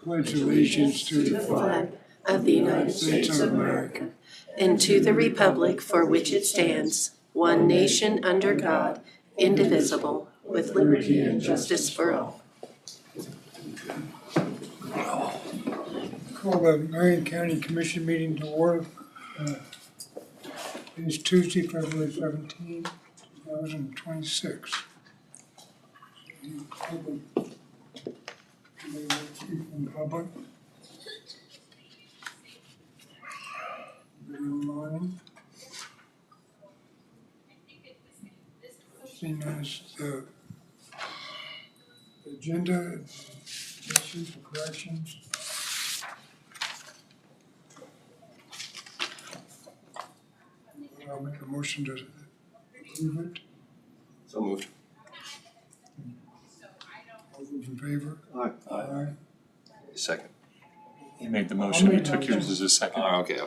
pledge allegiance to the flag of the United States of America, and to the republic for which it stands, one nation under God, indivisible, with liberty and justice for all. Call the Marion County Commission meeting to order. It is Tuesday, February 17, 2026. Public. Good morning. Seeing as the agenda, issues or corrections. I'll make a motion to approve it. So moved. All those in favor? Aye. Aye. Second. He made the motion, he took yours as a second. Okay.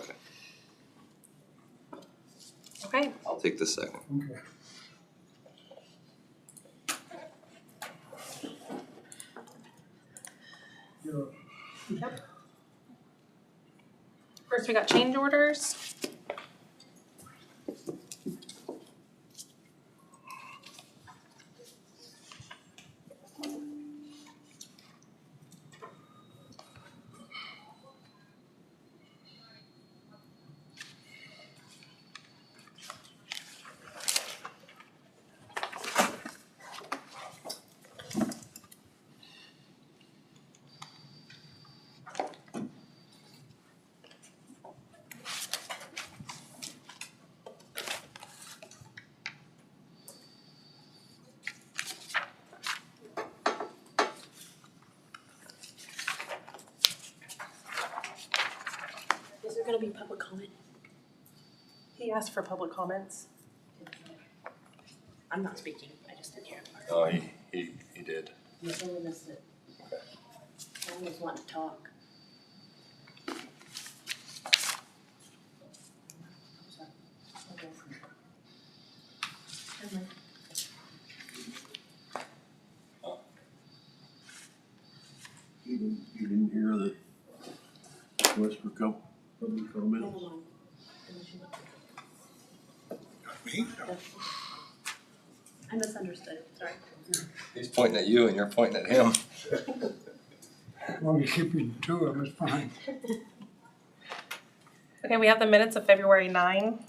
Okay. I'll take the second. Okay. Yep. First, we got change orders. Is there going to be public comment? He asked for public comments. I'm not speaking. I just didn't hear it. Oh, he did. I totally missed it. I always want to talk. Sorry. Okay. Never mind. You didn't hear the request for public Never comments? mind. Unless you want to. Me? I misunderstood. Sorry. He's pointing at you and you're pointing at him. As long as you keep it to them, it's fine. Okay, we have the minutes of February 9.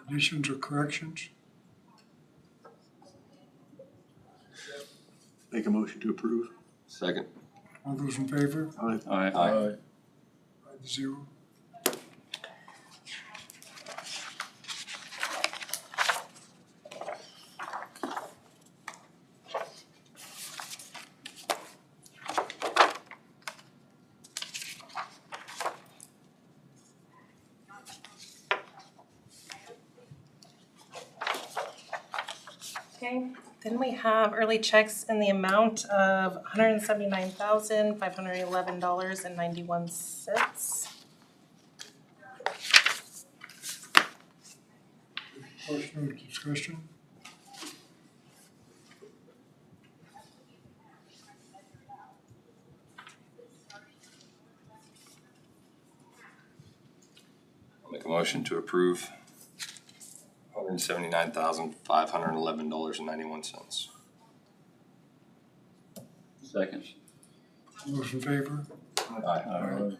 Additions or corrections? Make a motion to approve. Second. All those in favor? Aye. Aye. 5-0. Okay, then we have early checks in the amount of $179,511.91. Question or discussion? I'll make a motion to approve $179,511.91. Second. All those in favor? Aye.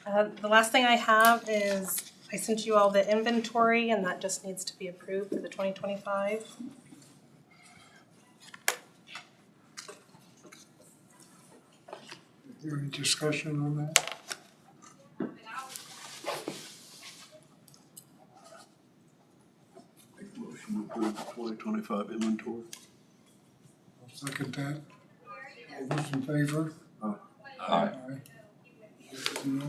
The last thing I have is I sent you all the inventory and that just needs to be approved for the 2025. Is there any discussion on that? Make a motion to approve the 2025 inventory. I'll second that. All those in favor? Aye. No.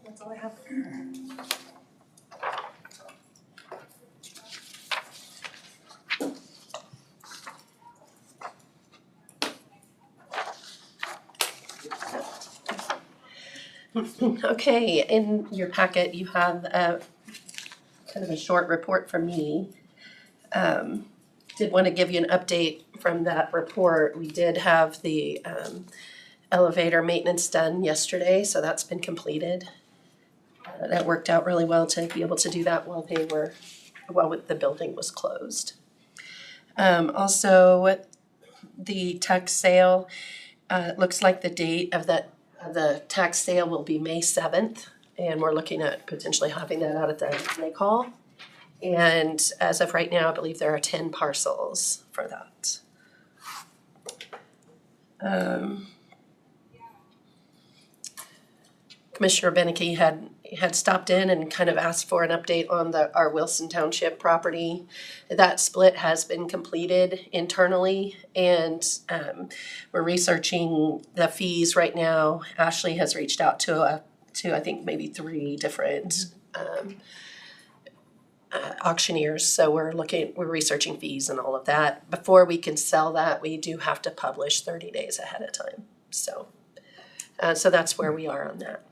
That's all I have. Okay, in your packet, you have kind of a short report from me. Did want to give you an update from that report. We did have the elevator maintenance done yesterday, so that's been completed. That worked out really well to be able to do that while the building was closed. Also, the tax sale, it looks like the date of the tax sale will be May 7th, and we're looking at potentially having that out at the Lake Hall. And as of right now, I believe there are 10 parcels for that. Commissioner Beneke had stopped in and kind of asked for an update on our Wilson Township property. That split has been completed internally, and we're researching the fees right now. Ashley has reached out to I think maybe 3 different auctioneers, so we're researching fees and all of that. Before we can sell that, we do have to publish 30 days ahead of time. So that's where we are on that.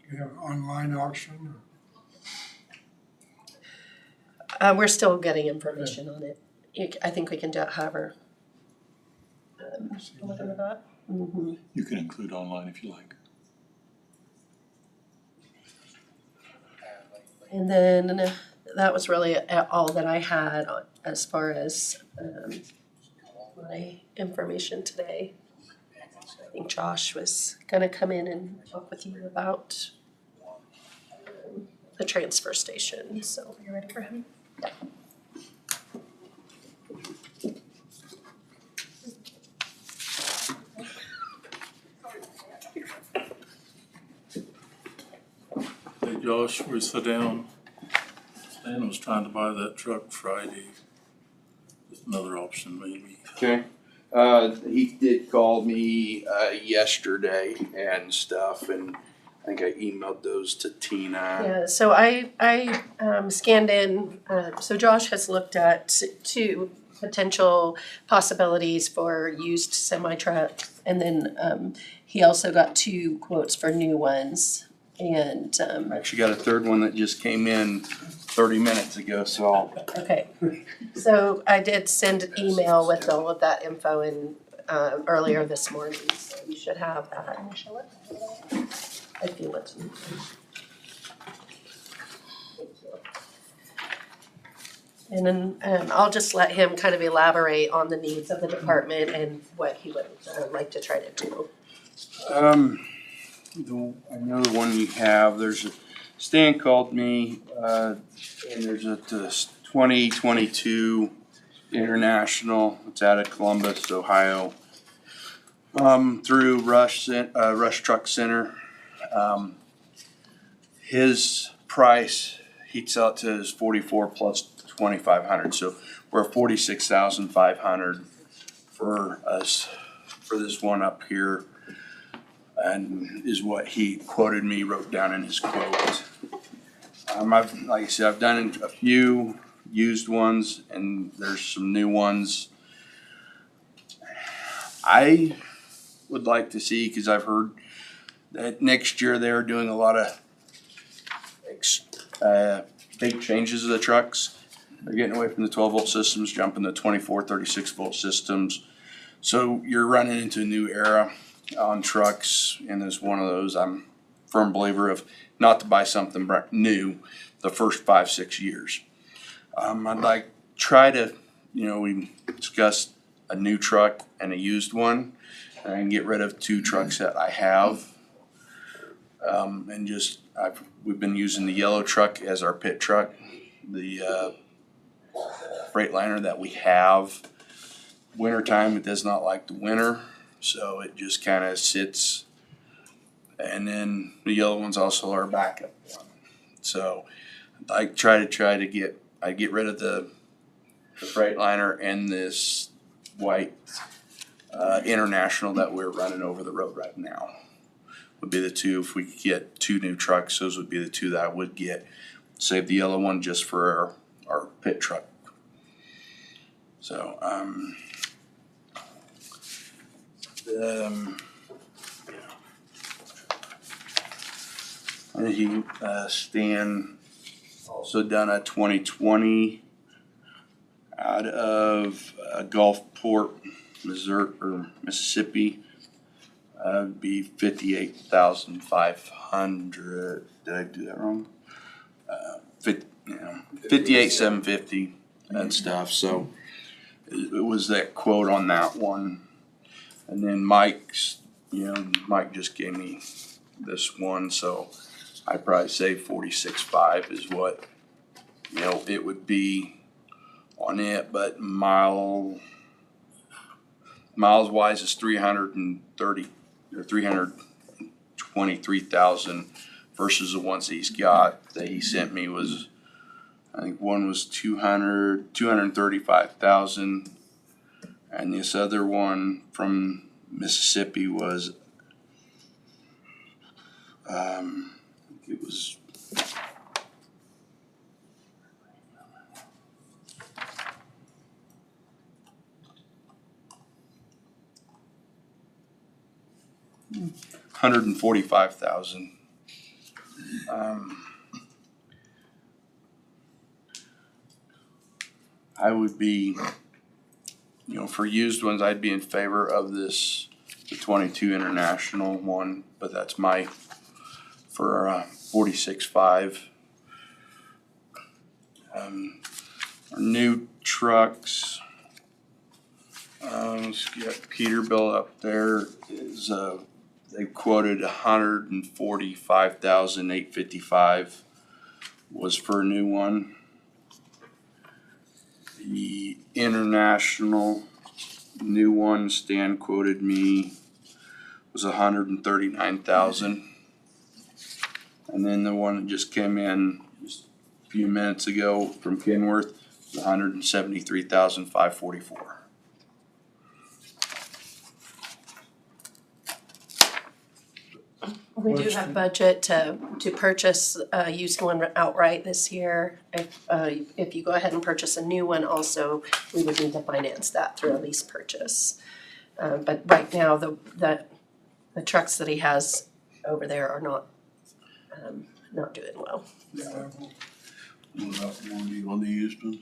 You have online auction? We're still getting information on it. I think we can do it however. Look into that. You can include online if you like. And then that was really all that I had as far as my information today. I think Josh was gonna come in and talk with you about the transfer station, so. Are you ready for him? Hey Josh, we sit down. Stan was trying to buy that truck Friday. Just another option maybe. Okay. He did call me yesterday and stuff, and I think I emailed those to Tina. Yeah, so I scanned in, so Josh has looked at 2 potential possibilities for used semi-trucks, and then he also got 2 quotes for new ones. And I actually got a third one that just came in 30 minutes ago, so okay, so I did send an email with all of that info in earlier this morning, so you should have that. If you want to. And then I'll just let him kind of elaborate on the needs of the department and what he would like to try to do. I know the one you have, Stan called me, and there's a 2022 International, it's out of Columbus, Ohio, through Rush Truck Center. His price, he'd sell it to us 44 plus 2,500, so we're 46,500 for us, for this one up here, and is what he quoted me, wrote down in his quote. Like I said, I've done a few used ones, and there's some new ones. I would like to see, because I've heard that next year they're doing a lot of big changes of the trucks. They're getting away from the 12-volt systems, jumping to 24, 36-volt systems. So you're running into a new era on trucks, and as one of those, I'm a firm believer of not to buy something new the first 5-6 years. I'd like try to, we discussed a new truck and a used one, and get rid of 2 trucks that I have. And we've been using the yellow truck as our pit truck, the Freightliner that we have. Wintertime, it does not like the winter, so it just kind of sits. And then the yellow one's also our backup one. So I try to get rid of the Freightliner and this white International that we're running over the road right now. Would be the 2. If we could get 2 new trucks, those would be the 2 that I would get. Save the yellow one just for our pit truck. So, and Stan also done a 2020 out of Gulfport, Missouri or Mississippi. It'd be 58,500. Did I do that wrong? 58,750 and stuff. So it was that quote on that one. And then Mike just gave me this one, so I'd probably say 46.5 is what it would be on it. But miles wise is 330 or 323,000 versus the ones he's got that he sent me was, I think one was 235,000, and this other one from Mississippi was it was $145,000. I would be, for used ones, I'd be in favor of the 22 International one, but that's for 46.5. Our new trucks, let's get Peterbilt up there, is they quoted 145,855 was for a new one. The International new one Stan quoted me was 139,000. And then the one that just came in just a few minutes ago from Kenworth was 173,544. We do have budget to purchase a used one outright this year. If you go ahead and purchase a new one also, we would need to finance that through a lease purchase. But right now, the trucks that he has over there are not doing well. What about warranty on the used one?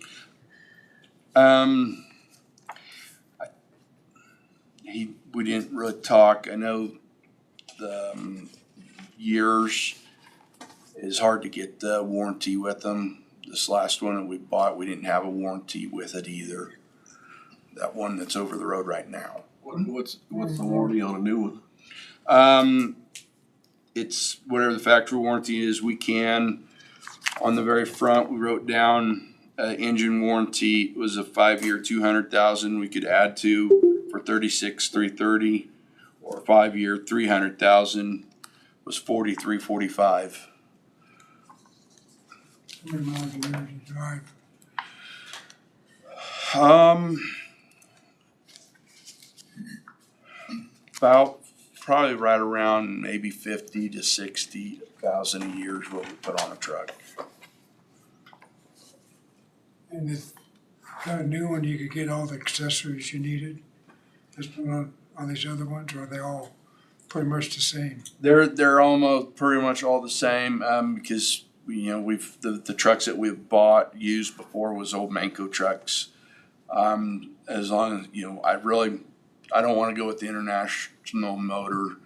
We didn't really talk. I know the years is hard to get the warranty with them. This last one that we bought, we didn't have a warranty with it either. That one that's over the road right now. What's the warranty on a new one? It's whatever the factory warranty is. We can, on the very front, we wrote down engine warranty was a 5-year, 200,000 we could add to for 36,330, or 5-year, 300,000 was 43,45. How many miles a year do you drive? About, probably right around maybe 50 to 60,000 a year is what we put on a truck. And if got a new one, you could get all the accessories you needed. That's not on these other ones, or are they all pretty much the same? They're almost pretty much all the same, because the trucks that we've bought used before was old Manco trucks. As long as, I don't wanna go with the international motor.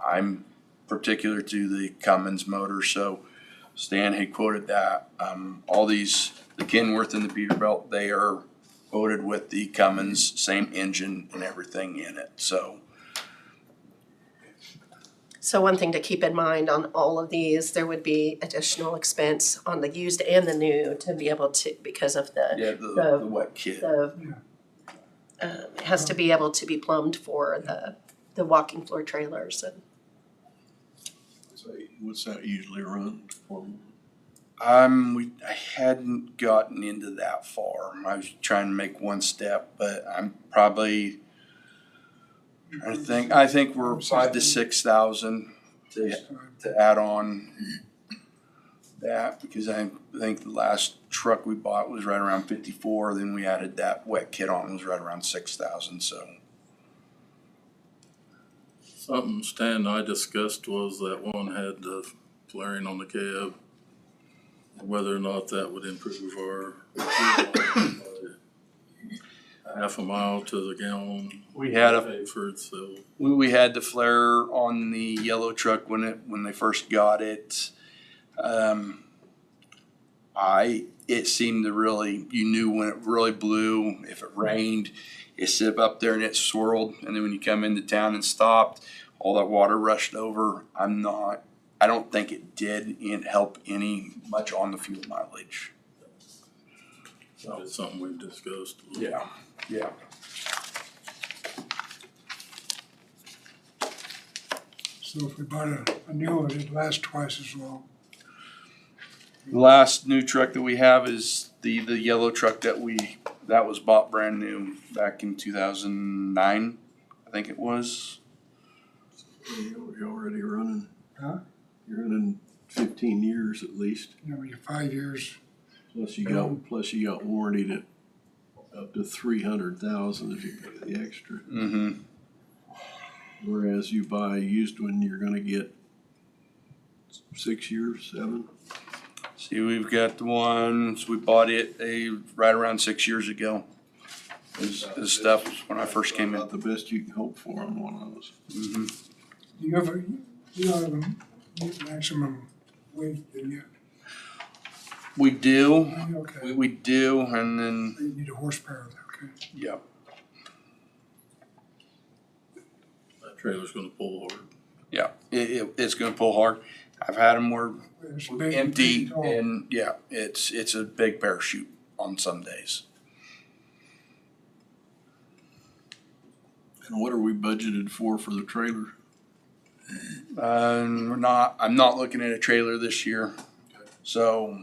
I'm particular to the Cummins motor, so Stan had quoted that. All these, the Kenworth and the Peterbilt, they are quoted with the Cummins, same engine and everything in it, so. So one thing to keep in mind on all of these, there would be additional expense on the used and the new to be able to, because of Yeah, the wet kit. It has to be able to be plumbed for the walking floor trailers and. What's that usually run for? I hadn't gotten into that far. I was trying to make one step, but I'm probably, I think we're 5,000 to 6,000 to add on that, because I think the last truck we bought was right around 54, then we added that wet kit on, it was right around 6,000, so. Something Stan and I discussed was that one had the flaring on the cab. Whether or not that would improve our fuel by half a mile to the gallon. We had Pay for it, so. we had the flare on the yellow truck when they first got it. It seemed to really, you knew when it really blew, if it rained, it sit up there and it swirled, and then when you come into town and stopped, all that water rushed over. I don't think it did help any much on the fuel mileage. So it's something we've discussed. Yeah. So if we bought a new one, it'd last twice as long. The last new truck that we have is the yellow truck that was bought brand new back in 2009, I think it was. You're already running. Huh? You're running 15 years at least. You know, you're 5 years. Plus you got warranted at up to 300,000 if you pay the extra. Mm-hmm. Whereas you buy a used one, you're gonna get 6 years, 7. See, we've got the ones, we bought it right around 6 years ago. This stuff when I first came in. About the best you can hope for on one of those. Mm-hmm. You have a maximum weight, do you? We do, Okay. we do, and then, You need a horsepower, okay. yeah. That trailer's gonna pull hard. Yeah, it's gonna pull hard. I've had them where It's big, empty, big, tall. and yeah, it's a big parachute on some days. And what are we budgeted for the trailer? I'm not looking at a trailer this year, so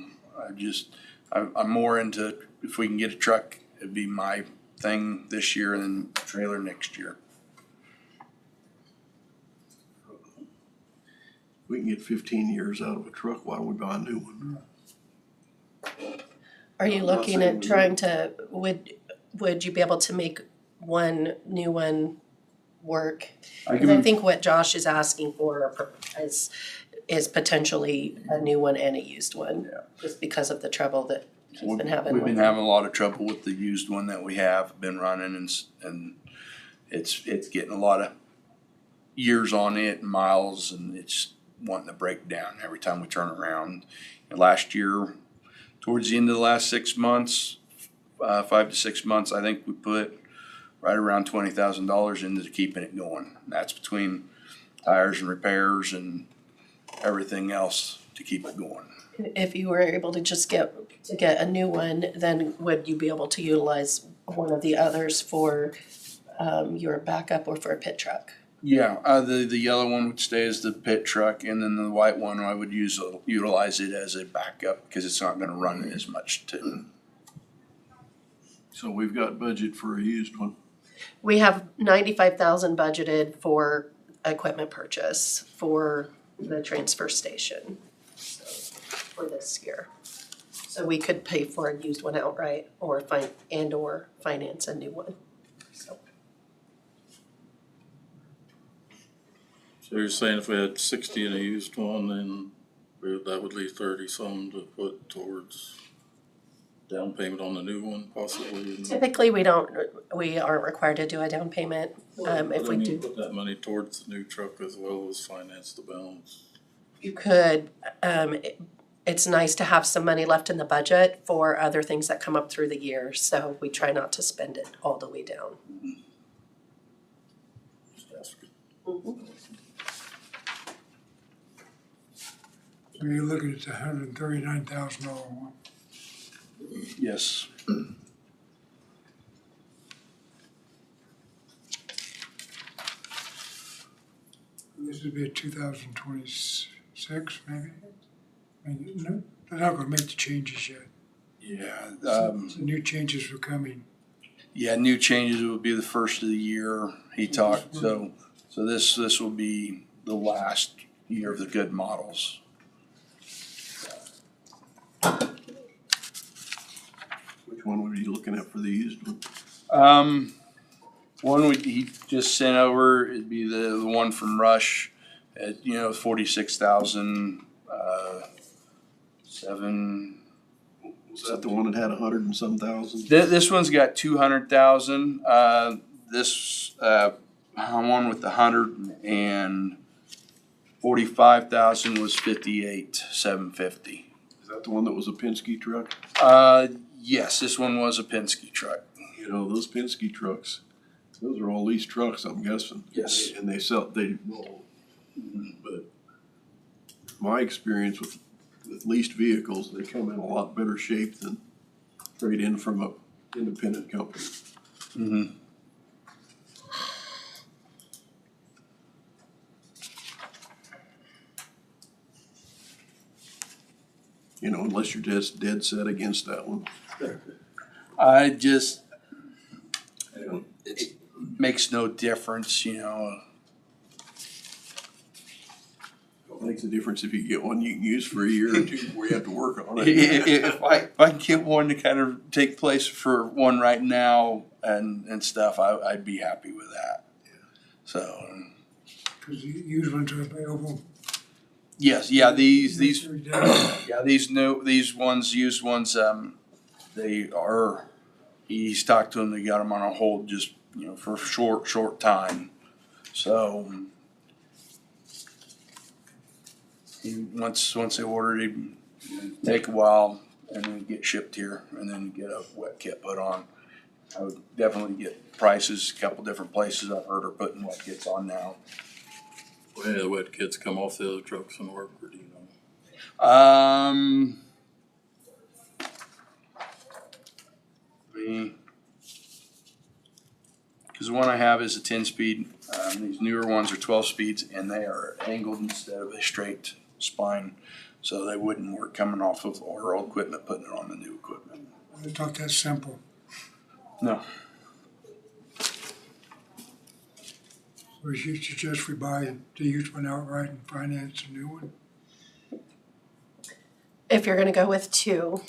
I'm more into, if we can get a truck, it'd be my thing this year, and then a trailer next year. We can get 15 years out of a truck, why don't we buy a new one? Are you I'm not looking saying at we trying to, would you be able to make one new one work? Because I think what Josh is asking for is potentially a new one and a used one. Yeah. Just because of the trouble that he's been having We've with been it. having a lot of trouble with the used one that we have been running, and it's getting a lot of years on it and miles, and it's wanting to break down every time we turn around. And last year, towards the end of the last 6 months, 5 to 6 months, I think we put right around $20,000 into keeping it going. And that's between tires and repairs and everything else to keep it going. If you were able to just get a new one, then would you be able to utilize one of the others for your backup or for a pit truck? Yeah, the yellow one would stay as the pit truck, and then the white one I would utilize it as a backup because it's not going to run as much too. So we've got budget for a used one. We have 95,000 budgeted for equipment purchase for the transfer station, so, for this year. So we could pay for a used one outright or or finance a new one, so. So you're saying if we had 60 in a used one, then that would leave 30 some to put towards down payment on the new one possibly? Typically, we aren't required to do a down payment, if we do. Put that money towards the new truck as well as finance the balance. You could, it's nice to have some money left in the budget for other things that come up through the year, so we try not to spend it all the way down. Just asking. So you're looking at the $139,000 one. Yes. This would be a 2026, maybe? I mean, no, they're not gonna make the changes yet. Yeah, The new changes were coming. yeah, new changes would be the first of the year, he talked, so this will be the last year of the good models. Which one were you looking at for the used one? One he just sent over, it'd be the one from Rush at, 46,000, 7. Was that the one that had 100 and some thousand? This one's got 200,000, this, one with the 145,000 was 58,750. Is that the one that was a Penske truck? Yes, this one was a Penske truck. You know, those Penske trucks, those are all leased trucks, I'm guessing. Yes. And they roll. But my experience with leased vehicles, they come in a lot better shape than trade in from a independent company. Mm-hmm. You know, unless you're just dead set against that one. I just, And it makes no difference, it makes a difference if you get one you can use for a year or two before you have to work on it. If I can get one to kind of take place for one right now and stuff, I'd be happy with that. So, Cause the used ones are available. yes, yeah, these, Every day. yeah, these used ones, he's talked to them, they got them on a hold just, for a short time. So, once they order it, it'd take a while and then get shipped here and then get a wet kit put on. I would definitely get prices, a couple different places I've heard are putting wet kits on now. Well, yeah, the wet kits come off the other trucks and work, or do you know? Cause the one I have is a 10-speed, these newer ones are 12 speeds and they are angled instead of a straight spine. So they wouldn't work coming off of our old equipment, putting it on the new equipment. I thought that's simple. No. So you suggest we buy the used one outright and finance a new one? If you're gonna go with two,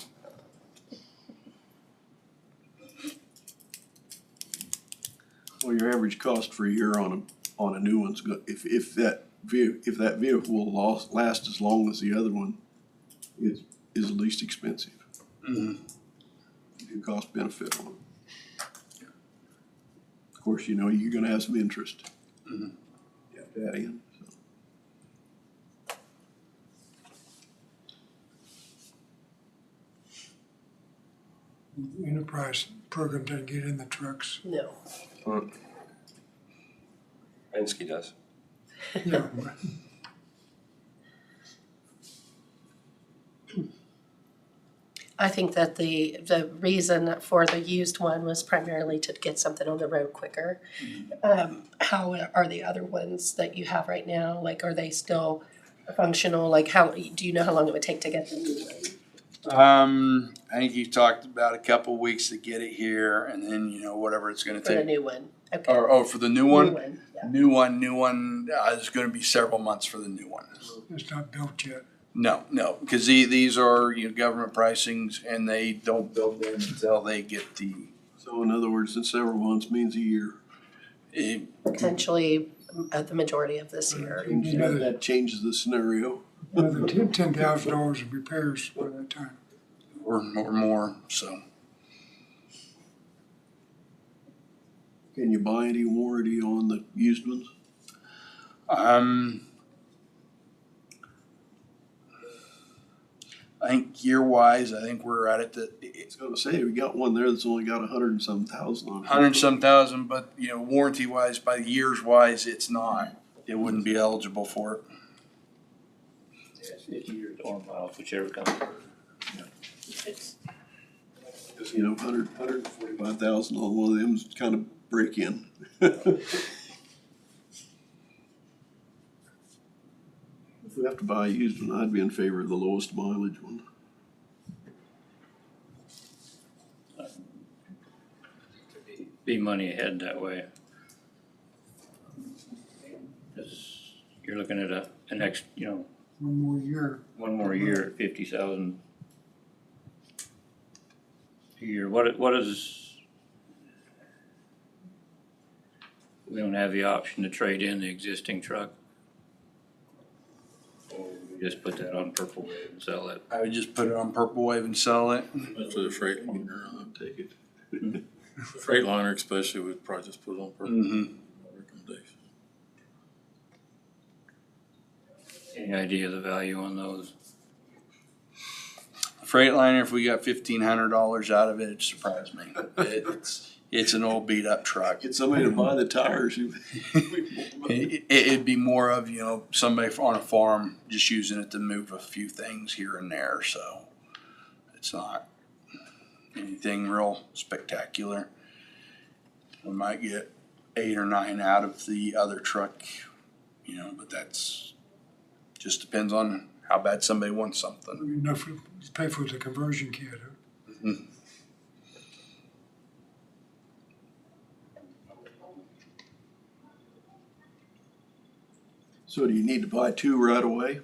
Well, your average cost for a year on a new one's if that vehicle will last as long as the other one is least expensive. Mm-hmm. Your cost benefit on it. Of course, you're gonna have some interest. Mhm. You have to add in, so. The enterprise program doesn't get in the trucks. no. Penske does. Yeah. I think that the reason for the used one was primarily to get something on the road quicker. How are the other ones that you have right now? Like, are they still functional? Like, do you know how long it would take to get the new one? I think you talked about a couple weeks to get it here and then, whatever it's gonna For the take. new one? Okay. Or, for the new New one? yeah. New one, is gonna be several months for the new one. It's not built yet. No, because these are, government pricings and they don't build them until they get the, So in other words, in several months means a year. Potentially the majority of this year. That changes the scenario. Another $10,000 in repairs by that time. or more, so. Can you buy any warranty on the used ones? I think year-wise, I think we're at it that I was gonna say, we got one there that's only got 100 and some thousand on it. 100-some thousand, but, warranty-wise, by years-wise, it's not. It wouldn't be eligible for it. Yeah, it's 50 years or miles, whichever comes first. It's, Because, 145,000 on one of them's kind of break in. If we have to buy a used one, I'd be in favor of the lowest mileage one. be money ahead that way. 'Cause you're looking at an next, One more year. one more year at 50,000 a year. What is? We don't have the option to trade in the existing truck. Or we just put that on Purple Wave and sell it. I would just put it on Purple Wave and sell it. That's for the Freightliner. I'd take it. The Freightliner especially, we'd probably just put it on purple. Mm-hmm. Recommendation. Any idea of the value on those? Freightliner, if we got $1,500 out of it, it'd surprise me. It's an old beat up truck. Get somebody to buy the tires. It'd be more of, somebody on a farm just using it to move a few things here and there, so it's not anything real spectacular. We might get 8 or 9 out of the other truck, but that's just depends on how bad somebody wants something. Enough to pay for the conversion kit, huh? Mhm. So do you need to buy 2 right away?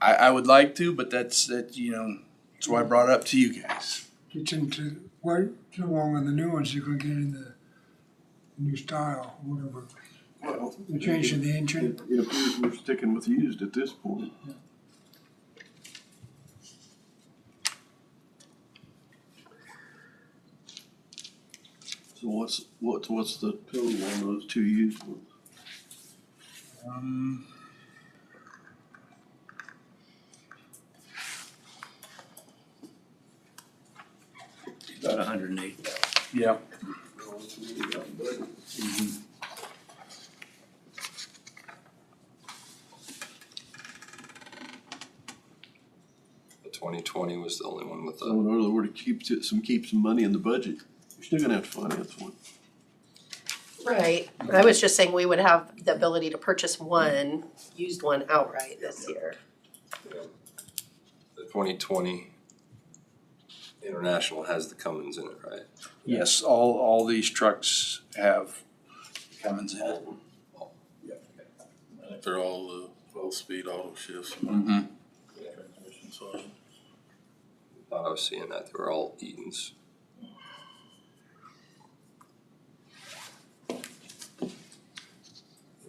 I I would like to, but that's that's why I brought it up to you guys. Gets into, wait too long on the new ones, you're gonna get in the new style, whatever. Well, You're changing the engine. It appears we're sticking with used at this point. So what's the total on those 2 used ones? About 108. Yeah. The 2020 was the only one with So the, in order to keep some money in the budget, you're still gonna have to finance one. Right, I was just saying we would have the ability to purchase one, used one outright this year. the 2020 International has the Cummins in it, right? Yes, all these trucks have Cummins in it. I think they're all the 12-speed auto shifts. Mm-hmm. Transmission side. Thought I was seeing that, they were all Eatons.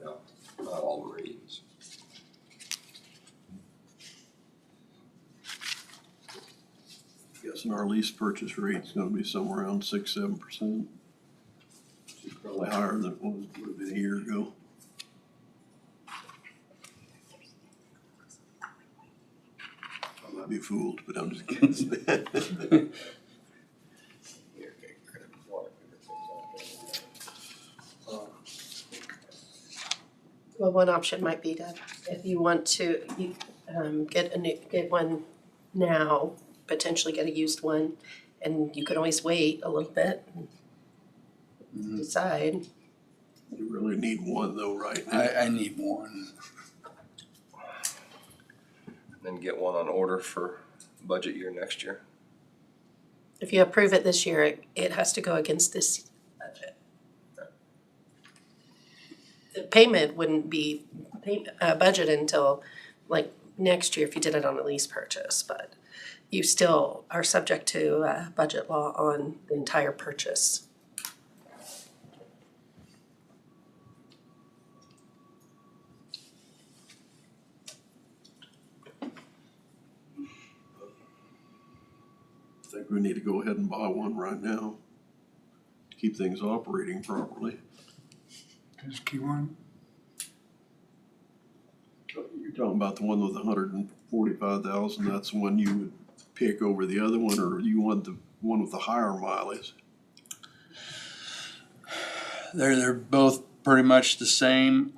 No, not all of them are Eatons. Guessing our lease purchase rate's gonna be somewhere around 6-7%. Which is probably higher than it would have been a year ago. I might be fooled, but I'm just kidding. Well, one option might be to, if you want to, get one now, potentially get a used one, and you could always wait a little bit and decide. You really need one though, right now. I need one. Then get one on order for budget year next year. If you approve it this year, it has to go against this budget. The payment wouldn't be budgeted until like next year if you did it on a lease purchase, but you still are subject to budget law on the entire purchase. I think we need to go ahead and buy one right now to keep things operating properly. Just key one. You're talking about the one with 145,000, that's the one you would pick over the other one, or you want the one with the higher mileage? They're both pretty much the same.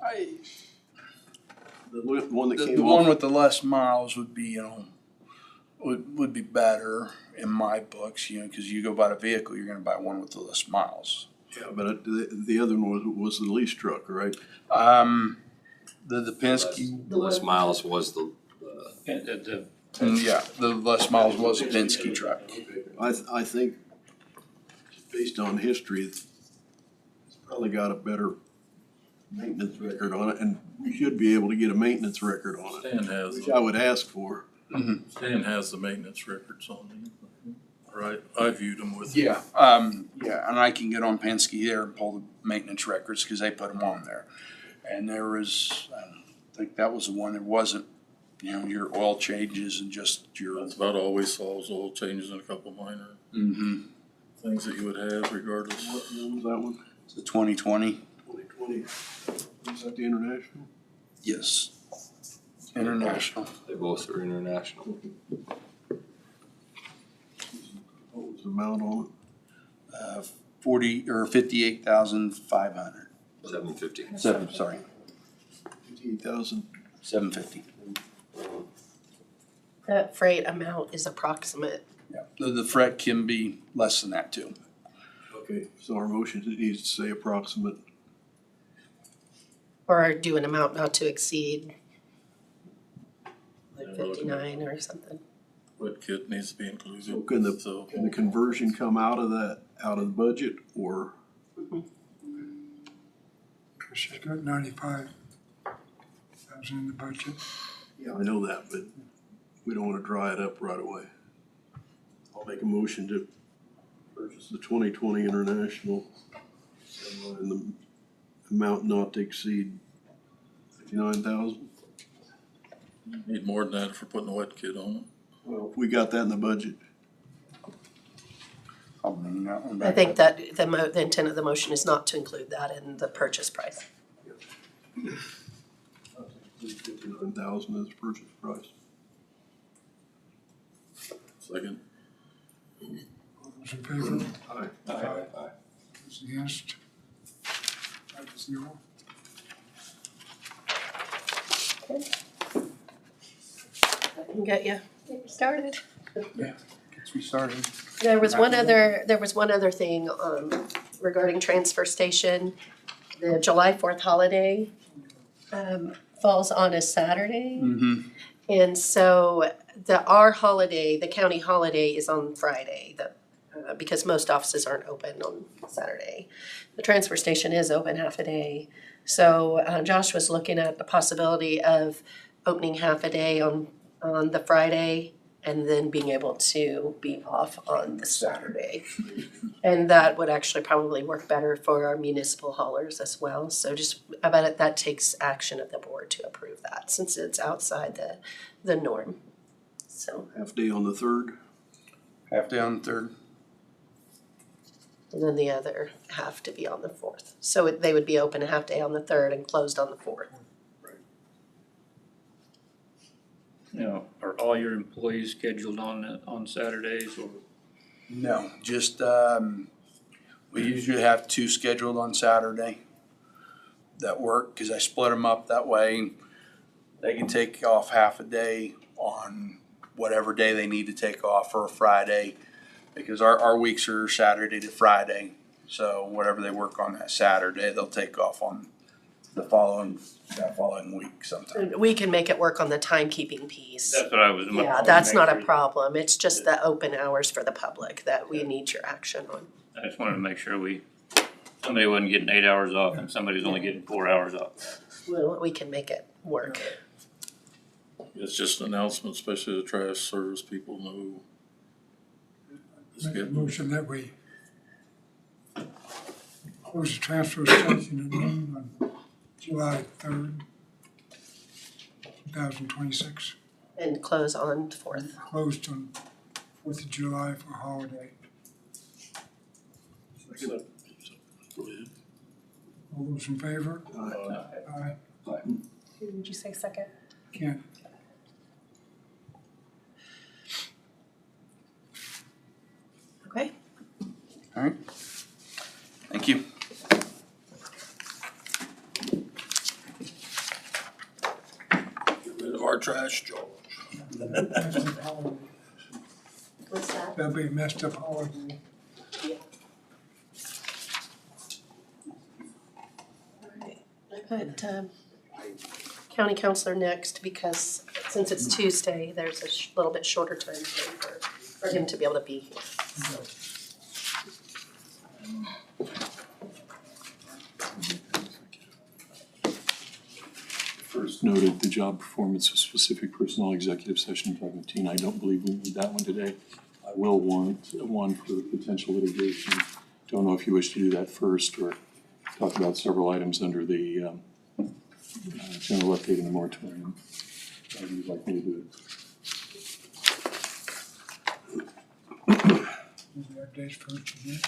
The one that The came one off, with the less miles would be, would be better in my books, because you go buy a vehicle, you're gonna buy one with the less miles. yeah, but the other one was the lease truck, right? The Penske, The less miles was the, yeah, the less miles was a Penske truck. I think, based on history, it's probably got a better maintenance record on it, and we should be able to get a maintenance record on it, Stan has, which I would ask for. Stan has the maintenance records on them, right? I viewed them with. Yeah, yeah, and I can get on Penske there and pull the maintenance records, cause they put them on there. And there was, I think that was the one that wasn't, your oil changes and just your. That's about all we saw was oil changes and a couple minor things that you would have regardless. What one was that one? It's a 2020. 2020. Was that the international? Yes. International. they both are international. What was the amount on it? 58,500. 750. Sorry, 58,000. 750. That freight amount is approximate. Yeah, the freight can be less than that too. Okay, so our motion needs to say approximate. Or do an amount not to exceed like Yeah, we're looking at- 59 or something. What kit needs to be included, So can the conversion come out of the budget, or? She's got 95,000 in the budget. Yeah, I know that, but we don't wanna dry it up right away. I'll make a motion to purchase the 2020 International in the amount not to exceed 59,000. Need more than that if we're putting a wet kit on it. Well, we got that in the budget. I'll bring that one I back. think that the intent of the motion is not to include that in the purchase price. 59,000 as purchase price. Second. All those in favor? Aye. Aye. Those against? 5-0. I can get you started. Gets me started. There was one other thing regarding transfer station. The July 4th holiday falls on a Saturday. Mm-hmm. And so our holiday, the county holiday, is on Friday, because most offices aren't open on Saturday. The transfer station is open half a day. So Josh was looking at the possibility of opening half a day on the Friday and then being able to be off on the Saturday. And that would actually probably work better for our municipal haulers as well. So just about it, that takes action of the board to approve that, since it's outside the norm. So, Half day on the 3rd. Half day on the 3rd. and then the other half to be on the 4th. So they would be open a half day on the 3rd and closed on the 4th. Now, are all your employees scheduled on Saturdays or? No, just, we usually have 2 scheduled on Saturday that work, cause I split them up that way. They can take off half a day on whatever day they need to take off for a Friday, because our weeks are Saturday to Friday. So whatever they work on that Saturday, they'll take off on that following week sometime. And we can make it work on the timekeeping piece. That's what I was. Yeah, that's not a problem. It's just the open hours for the public that we need your action on. I just wanted to make sure somebody wasn't getting 8 hours off and somebody's only getting 4 hours off. Well, we can make it work. It's just an announcement, especially the trash service people know. It's Make a good. motion that we close the transfer station at noon on July 3rd, 2026. And close on 4th. Closed on 4th of July for holiday. Go ahead. All those in favor? Aye. Did you say second? Kent? Okay. All right. Thank you. Get rid of our trash, George. What's that? That'll be a messed up holiday. I put county counselor next because since it's Tuesday, there's a little bit shorter time frame for him to be able to be here. First noted, the job performance of specific personnel executive session type of team. I don't believe we need that one today. I will want one for potential litigation. Don't know if you wish to do that first or talk about several items under the general update in the moratorium. How would you like me to do it? Updates first again.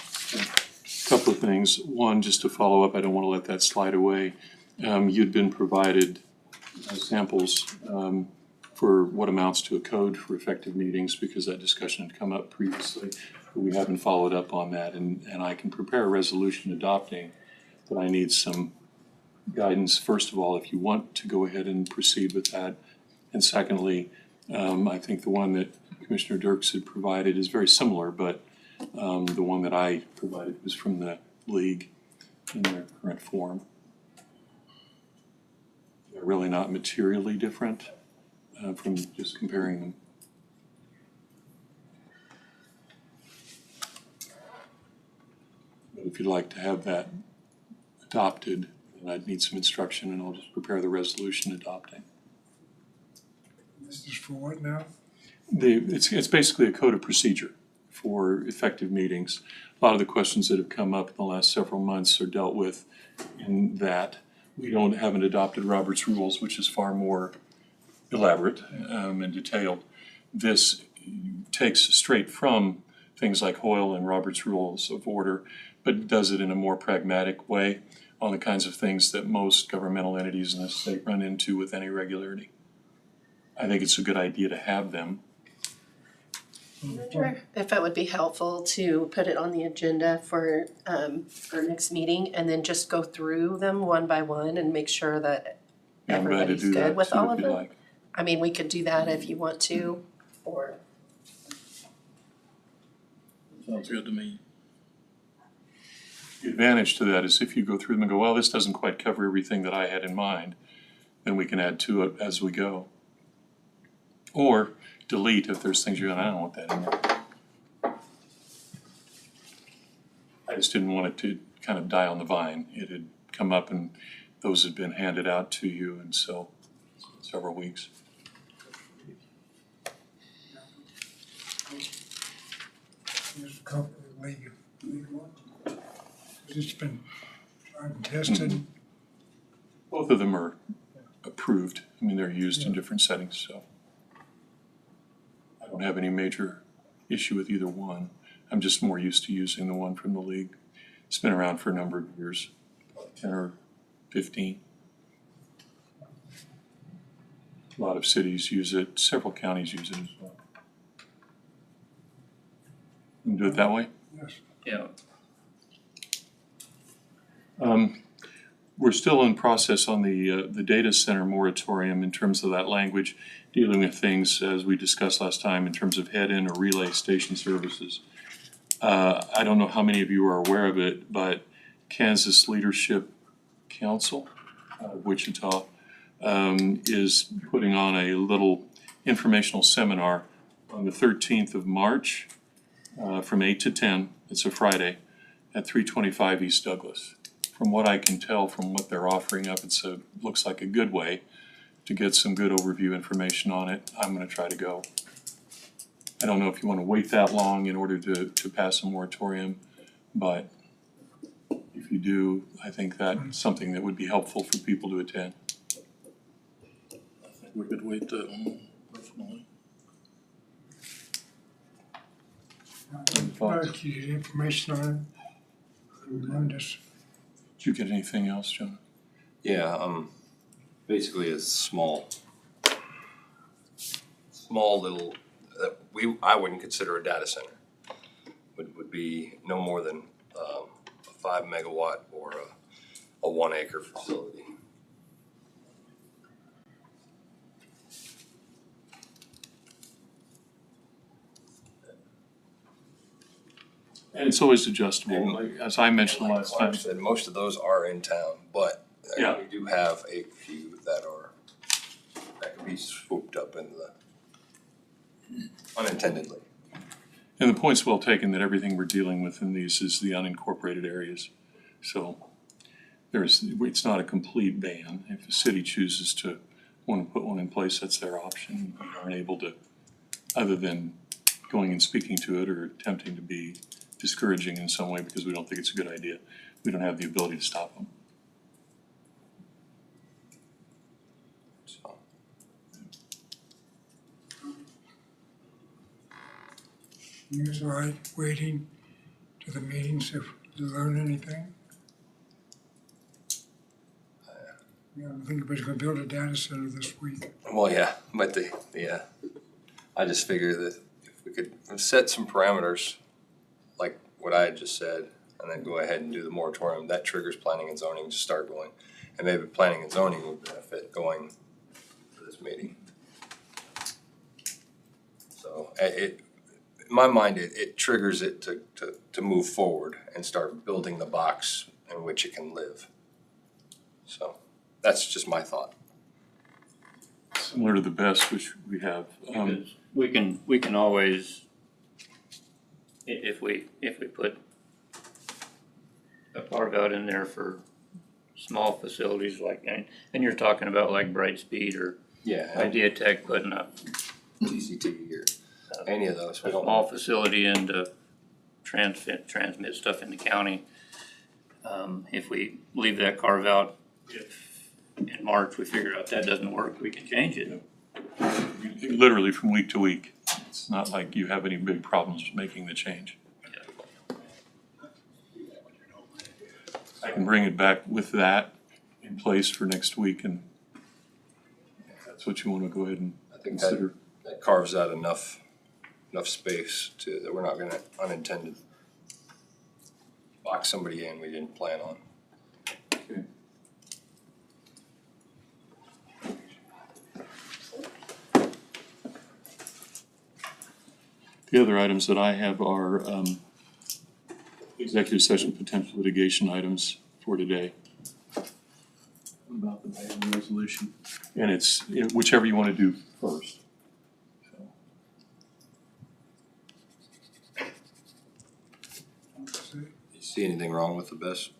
Couple of things. One, just to follow up, I don't want to let that slide away. You'd been provided samples for what amounts to a code for effective meetings because that discussion had come up previously. But we haven't followed up on that, and I can prepare a resolution adopting, but I need some guidance, first of all, if you want to go ahead and proceed with that. And secondly, I think the one that Commissioner Dirks had provided is very similar, but the one that I provided was from the league in their current form. They're really not materially different from just comparing them. But if you'd like to have that adopted, then I'd need some instruction and I'll just prepare the resolution adopting. This is for what now? It's basically a code of procedure for effective meetings. A lot of the questions that have come up in the last several months are dealt with in that. We haven't adopted Robert's Rules, which is far more elaborate and detailed. This takes straight from things like Hoyle and Robert's Rules of Order, but does it in a more pragmatic way on the kinds of things that most governmental entities in the state run into with any regularity. I think it's a good idea to have them. Sure. If it would be helpful to put it on the agenda for our next meeting and then just go through them one by one and make sure that Yeah, I'm glad to everybody's do good that with too, all if of you them. like. I mean, we could do that if you want to, or Sounds good to me. The advantage to that is if you go through them and go, well, this doesn't quite cover everything that I had in mind, then we can add to it as we go. Or delete if there's things you're going, I don't want that in there. I just didn't want it to kind of die on the vine. It had come up and those had been handed out to you, and so several weeks. There's a couple of legal ones. It's been tried and tested. Both of them are approved. I mean, they're used in different settings, so I don't have any major issue with either one. I'm just more used to using the one from the league. It's been around for a number of years, 10 or 15. A lot of cities use it, several counties use it as well. You can do it that way? Yes. Yeah. We're still in process on the data center moratorium in terms of that language, dealing with things as we discussed last time in terms of head-in or relay station services. I don't know how many of you are aware of it, but Kansas Leadership Council of Wichita, is putting on a little informational seminar on the 13th of March from 8 to 10. It's a Friday at 325 East Douglas. From what I can tell from what they're offering up, looks like a good way to get some good overview information on it. I'm going to try to go. I don't know if you want to wait that long in order to pass a moratorium, but if you do, I think that's something that would be helpful for people to attend. I think we could wait that long, personally. But you get information on it, remind us. Did you get anything else, John? Yeah, basically a small little, I wouldn't consider a data center. Would be no more than a 5 megawatt or a 1 acre facility. And it's always adjustable, like, as I mentioned Like last Clark time. said, most of those are in town, but Yeah. we do have a few that can be swooped up into the unintendedly. And the point's well taken that everything we're dealing with in these is the unincorporated areas. So it's not a complete ban. If the city chooses to want to put one in place, that's their option. We aren't able to, other than going and speaking to it or attempting to be discouraging in some way because we don't think it's a good idea. We don't have the ability to stop them. So, You guys all right waiting to the meetings if you learn anything? Yeah, I don't think anybody's gonna build a data center this week. well, yeah, but I just figure that if we could set some parameters, like what I had just said, and then go ahead and do the moratorium, that triggers planning and zoning to start going. And maybe planning and zoning would benefit going to this meeting. So in my mind, it triggers it to move forward and start building the box in which it can live. So that's just my thought. Similar to the best, which we have. Because we can always, if we put a carve out in there for small facilities like, and you're talking about like Brightspeed or Yeah. Idea Tech putting up TCT or any of those. a small facility and to transmit stuff in the county. If we leave that carve out, if in March we figure out that doesn't work, we can change it. Literally from week to week. It's not like you have any big problems making the change. I can bring it back with that in place for next week, and if that's what you want to go ahead and I think consider. that carves out enough space that we're not gonna unintended box somebody in we didn't plan on. Okay. The other items that I have are executive session potential litigation items for today. About the ban resolution. And it's whichever you want to do first. You see anything wrong with the best?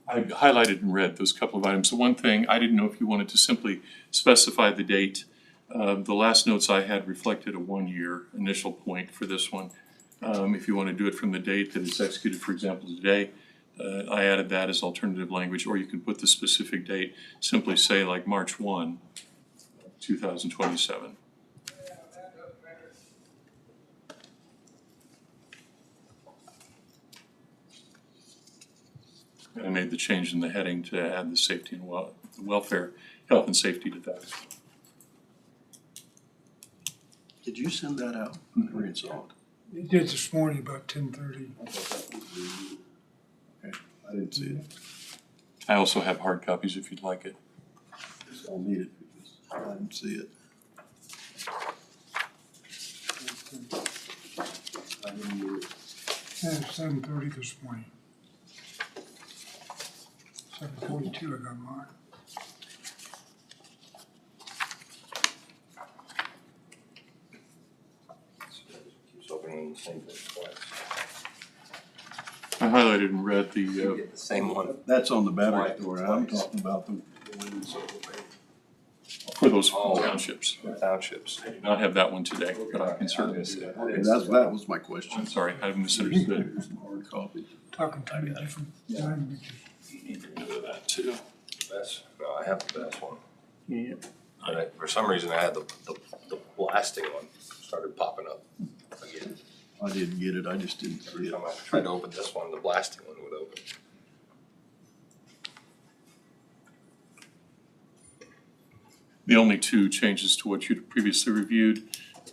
I highlighted in red those couple of items. The one thing, I didn't know if you wanted to simply specify the date. The last notes I had reflected a 1-year initial point for this one. If you want to do it from the date that it's executed, for example, today, I added that as alternative language, or you can put the specific date, simply say like March 1, 2027. And I made the change in the heading to add the safety and welfare, health and safety to that. Did you send that out? I read saw it. It did this morning about 10:30. Okay, I didn't see it. I also have hard copies if you'd like it. I'll need it because I didn't see it. I didn't need it. Yeah, 7:30 this morning. 7:42 I got mine. Keeps opening the same thing twice. I highlighted in red You the, get the same one. That's on the battery Twice. store, I'm talking about the ones over there. for those Oh. townships. Townships. I did not have that one today, but I can certainly do that. Okay, that was my question. I'm sorry, I misunderstood. Here's some hard copy. Talking to me different languages. You need to do that too. Best, no, I have the best one. Yeah. And for some reason, I had the blasting one started popping up again. I didn't get it, I just didn't see Every it. time I tried to open this one, the blasting one would open. The only two changes to what you'd previously reviewed,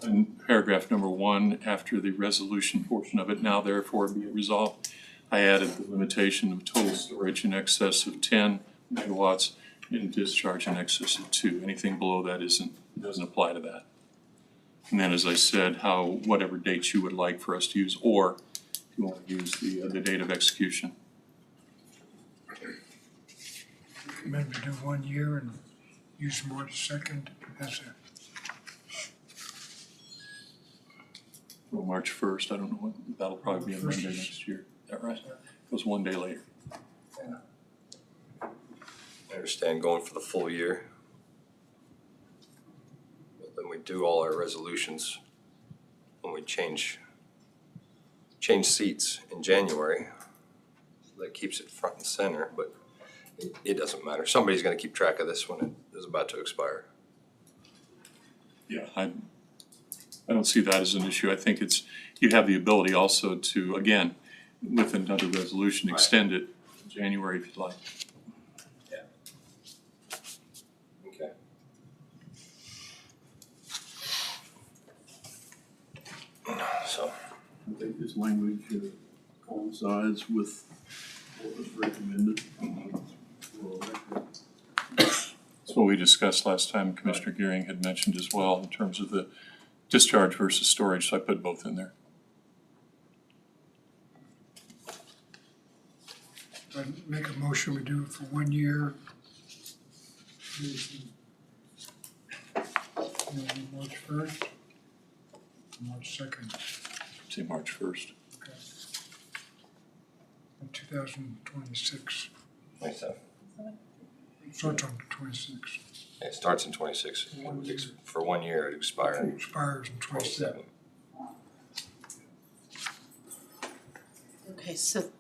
in paragraph number 1, after the resolution portion of it, now therefore be it resolved, I added the limitation of total storage in excess of 10 megawatts and discharge in excess of 2. Anything below that doesn't apply to that. And then, as I said, whatever dates you would like for us to use, or if you want to use the date of execution. Recommend to do 1 year and use March 2nd as a, Well, March 1st, I don't know when, that'll probably be a Monday First is- next year. Is that right? Goes one day later. I understand going for the full year. But then we do all our resolutions when we change seats in January. That keeps it front and center, but it doesn't matter. Somebody's gonna keep track of this when it is about to expire. Yeah, I don't see that as an issue. I think you have the ability also to, again, with another resolution, Right. extend it to January if you'd like. Okay. So, I think this language coincides with what was recommended. That's what we discussed last time. Commissioner Gearing had mentioned as well in terms of the discharge versus storage, so I put both in there. I'd make a motion, we do it for 1 year. March 1st, March 2nd, Say March 1st. okay. In 2026, like so. starts on the 26th, It starts in 26. For 1 year, it expires expires in 27. 27. Okay, so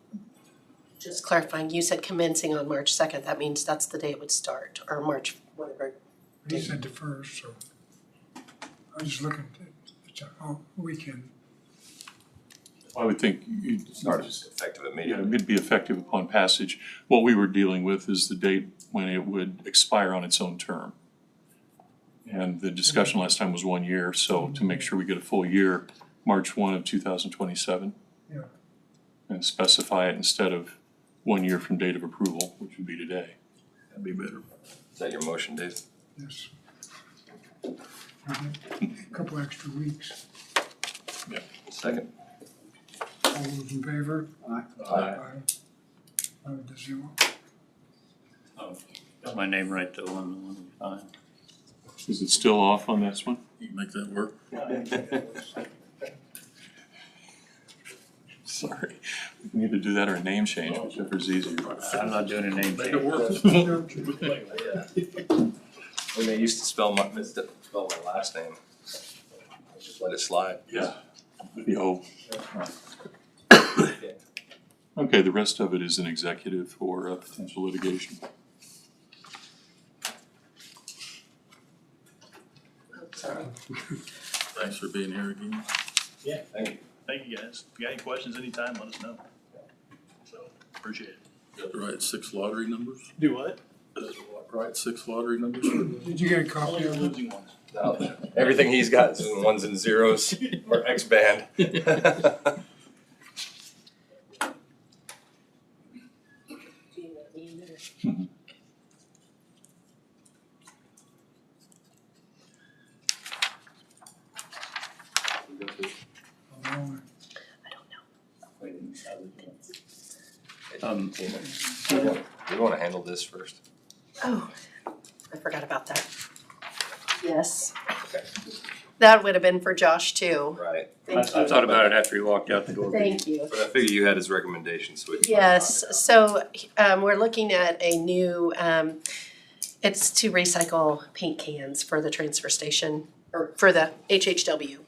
just clarifying, you said commencing on March 2nd, that means that's the day it would start, or March, whatever. He said the first, so I was just looking at it's a weekend. I would think you'd Start is effective Yeah, immediately. it'd be effective upon passage. What we were dealing with is the date when it would expire on its own term. And the discussion last time was 1 year, so to make sure we get a full year, March 1 of 2027. Yeah. And specify it instead of 1 year from date of approval, which would be today. That'd be better. Is that your motion, Dave? Yes. A couple extra weeks. Second. All those in favor? Aye. Does you Oh, got my name right though on the one, fine. Is it still off on this one? You can make that work. Sorry. We need to do that or a name change, whichever's easier. I'm not doing a name Make change. it work. When they used to spell my last name, I just let it slide. Yeah. Yo. Okay, the rest of it is an executive for potential litigation. Thanks for being here again. Thank you. Thank you, guys. If you got any questions anytime, let us know. So, appreciate it. Got the right 6 lottery numbers? Do what? Right 6 lottery numbers? Did you get a copy Only of it? losing ones. No, everything he's got is in ones and zeros or X band. Oh, I don't know. It Do you wanna handle this first? Oh, I forgot about that. Yes. Okay. That would have been for Josh too. Right. I Thank you. thought about it after you walked out the door. Thank you. But I figure you had his recommendations, so we can. Yes, so we're looking at a new, it's to recycle paint cans for the transfer station, or for the HHW.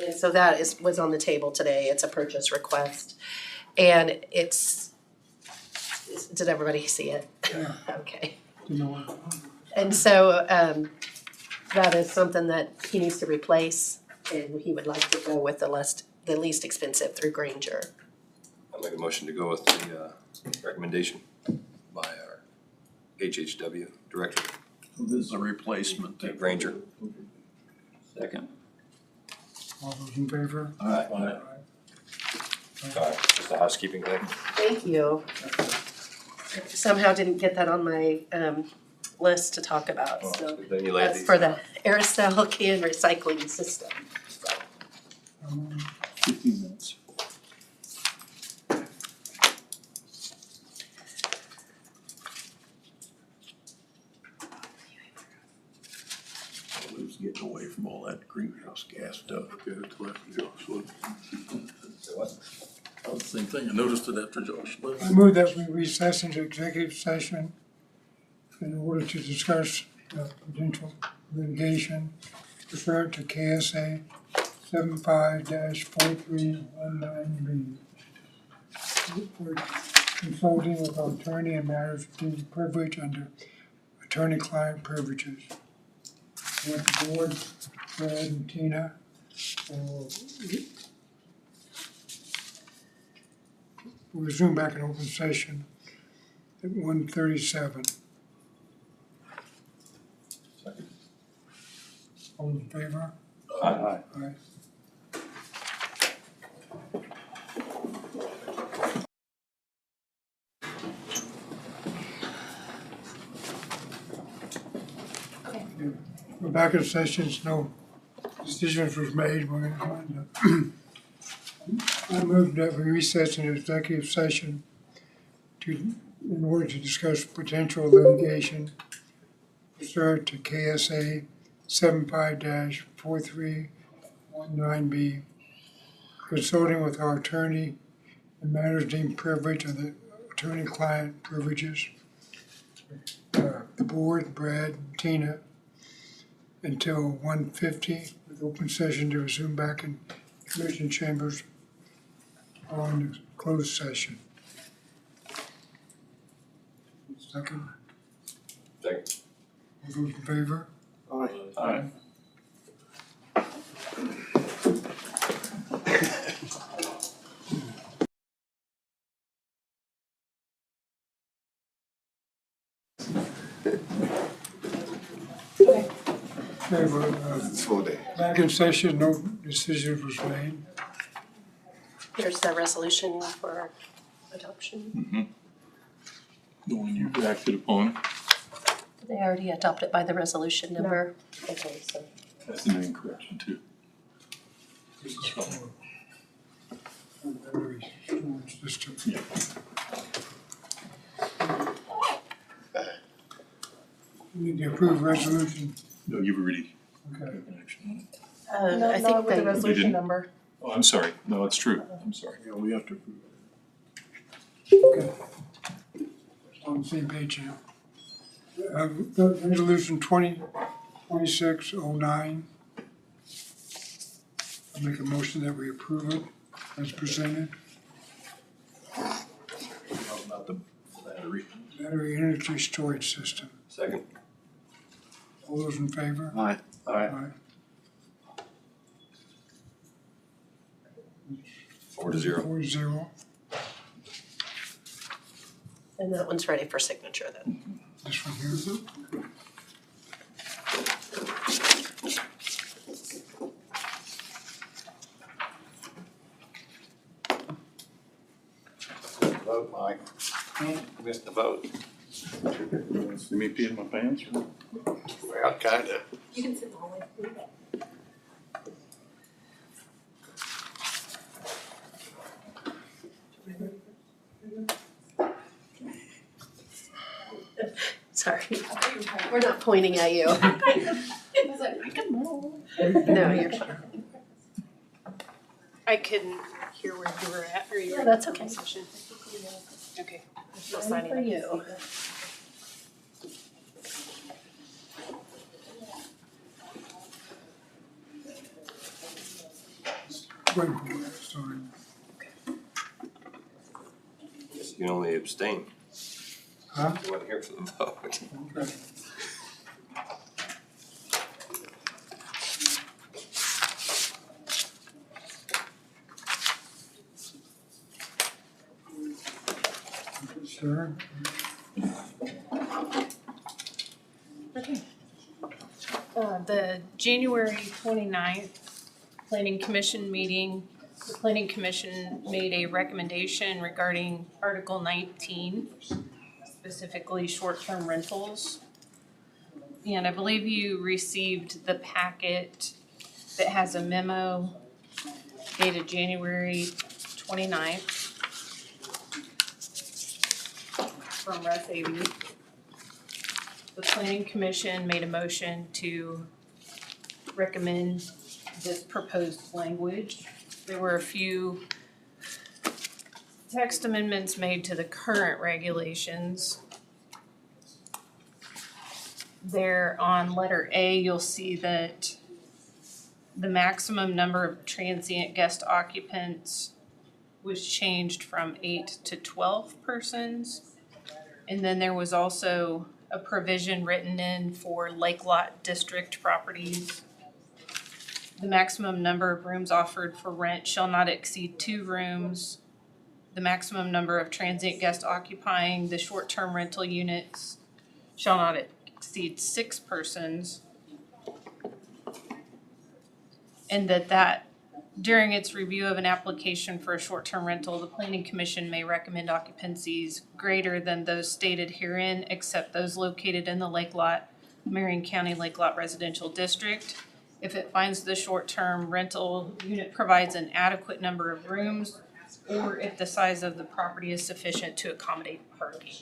And so that was on the table today, it's a purchase request. And did everybody see it? Yeah. Okay. You know what? And so that is something that he needs to replace, and he would like to go with the least expensive through Granger. I'll make a motion to go with the recommendation by our HHW director, This is a replacement. Granger. Second. All those in favor? Aye. Sorry, just a housekeeping thing. Thank you. Somehow didn't get that on my list to talk about, so Then you laid that's these. for the aerosol can recycling system. 15 minutes. Who's getting away from all that greenhouse gas stuff? Okay, that's what Josh was. What? I was the same thing, I noticed it after Josh I left. move that we recess into executive session in order to discuss potential litigation pursuant to KSA 75-4319B. For consulting with our attorney in matters deemed privilege under attorney-client privileges. With the board, Brad and Tina, and we'll resume back in open session at 1:37. All in favor? Aye. Aye. We're back in sessions, no decisions was made, we're gonna go into. I moved that we recess into executive session in order to discuss potential litigation pursuant to KSA 75-4319B, consulting with our attorney in matters deemed privilege of the attorney-client privileges. The board, Brad, and Tina, until 1:50 with open session to resume back in commission chambers on the closed session. Second, Second. all those in favor? Aye. Okay, we're back in session, no decision was made. Here's the resolution for adoption. The one you acted upon, They already adopted by the resolution number. Okay, so that's the name correction too. This is for battery storage system. Yeah. We need to approve resolution, No, you've already okay. taken action on it. I think with the they, resolution didn't? number. Oh, I'm sorry. No, it's true. I'm sorry. Yeah, we have to approve Okay. On the same page now. Resolution 2026-09. I make a motion that we approve it as presented. about the battery. Battery energy storage system. Second. All those in favor? Aye. Aye. 4-0. 4-0. and that one's ready for signature then. This one here. Vote, Mike. Missed the vote. See me peeing my pants? Well, kinda. You can sit in the hallway. Sorry, we're not pointing at you. No, you're fine. I couldn't hear where you were at, or you were Yeah, in that's the okay. session. Okay. I'm still Ready signing for up. you. Wait for that, sorry. Guess you can only abstain. Huh? You weren't here for the vote. Okay. Sir? The January 29th Planning Commission meeting, the Planning Commission made a recommendation regarding Article 19, specifically short-term rentals. And I believe you received the packet that has a memo dated January 29th from Russ Avey. The Planning Commission made a motion to recommend this proposed language. There were a few text amendments made to the current regulations. There on letter A, you'll see that the maximum number of transient guest occupants was changed from 8 to 12 persons. And then there was also a provision written in for lake lot district properties. The maximum number of rooms offered for rent shall not exceed 2 rooms. The maximum number of transient guests occupying the short-term rental units shall not exceed 6 persons. And that during its review of an application for a short-term rental, the Planning Commission may recommend occupancies greater than those stated herein, except those located in the Lake Lot, Marion County Lake Lot Residential District. If it finds the short-term rental unit provides an adequate number of rooms, or if the size of the property is sufficient to accommodate parking.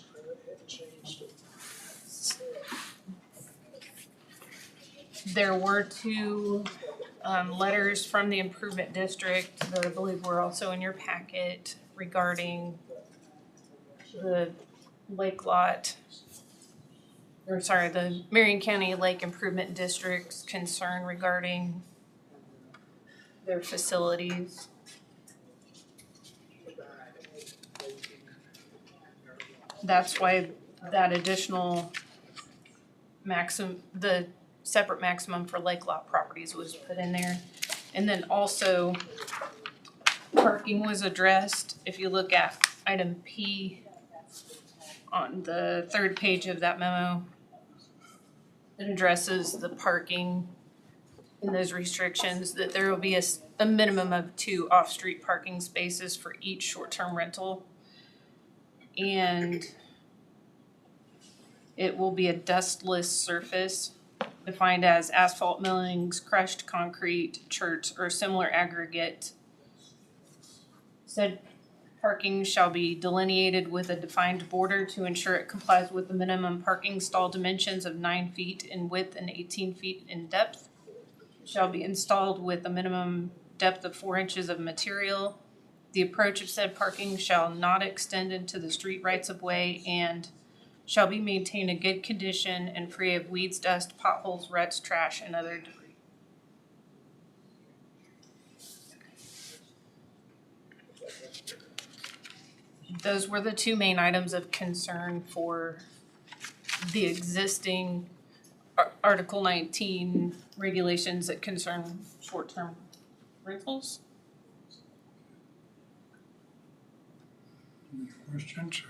There were 2 letters from the improvement district that I believe were also in your packet regarding the lake lot, or sorry, the Marion County Lake Improvement District's concern regarding their facilities. That's why that additional the separate maximum for lake lot properties was put in there. And then also, parking was addressed. If you look at item P on the 3rd page of that memo, it addresses the parking and those restrictions, that there will be a minimum of 2 off-street parking spaces for each short-term rental. And it will be a dustless surface defined as asphalt millings, crushed concrete, chert, or similar aggregate. Said parking shall be delineated with a defined border to ensure it complies with the minimum parking stall dimensions of 9 feet in width and 18 feet in depth. Shall be installed with a minimum depth of 4 inches of material. The approach of said parking shall not extend into the street rights of way and shall be maintained in good condition and free of weeds, dust, potholes, ruts, trash, and other debris. Those were the 2 main items of concern for the existing Article 19 regulations that concern short-term rentals. Any questions?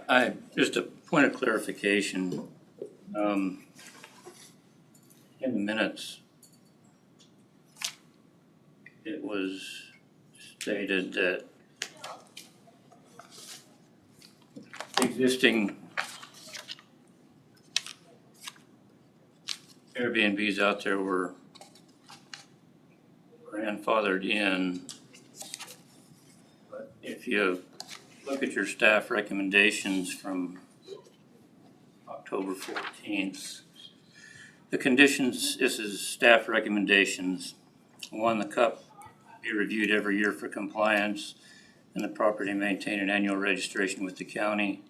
I just a point of clarification, in the minutes, it was stated that existing Airbnbs out there were grandfathered in, but if you look at your staff recommendations from October 14th. The conditions, this is staff recommendations. One, the CUP be reviewed every year for compliance and the property maintain an annual registration with the county.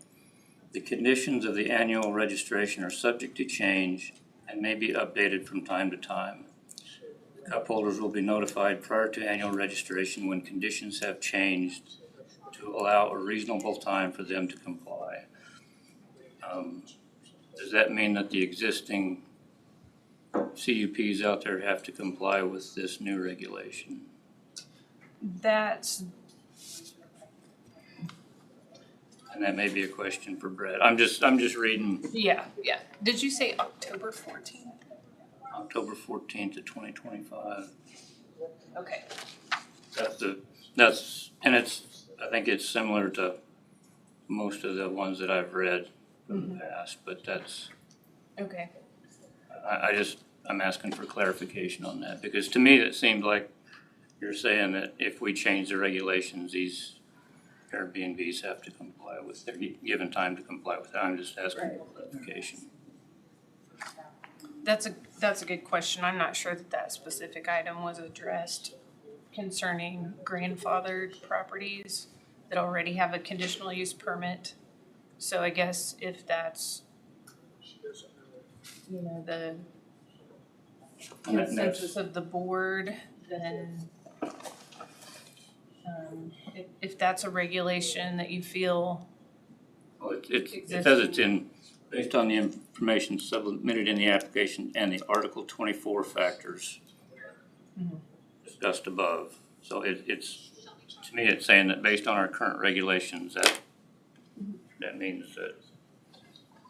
The conditions of the annual registration are subject to change and may be updated from time to time. Cup holders will be notified prior to annual registration when conditions have changed to allow a reasonable time for them to comply. Does that mean that the existing CUPs out there have to comply with this new regulation? That's, And that may be a question for Brett. I'm just reading yeah. Did you say October 14th? October 14th of 2025. Okay. I think it's similar to most of the ones that I've read in the past, but that's, Okay. I'm asking for clarification on that, because to me, it seemed like you're saying that if we change the regulations, these Airbnbs have to comply with, they're given time to comply with it. I'm just asking for clarification. That's a good question. I'm not sure that specific item was addressed concerning grandfathered properties that already have a conditional use permit. So I guess if that's, the consensus of the board, then if that's a regulation that you feel, Well, it says it's based on the information submitted in the application and the Article 24 factors discussed above. So it's, to me, it's saying that based on our current regulations, that means that.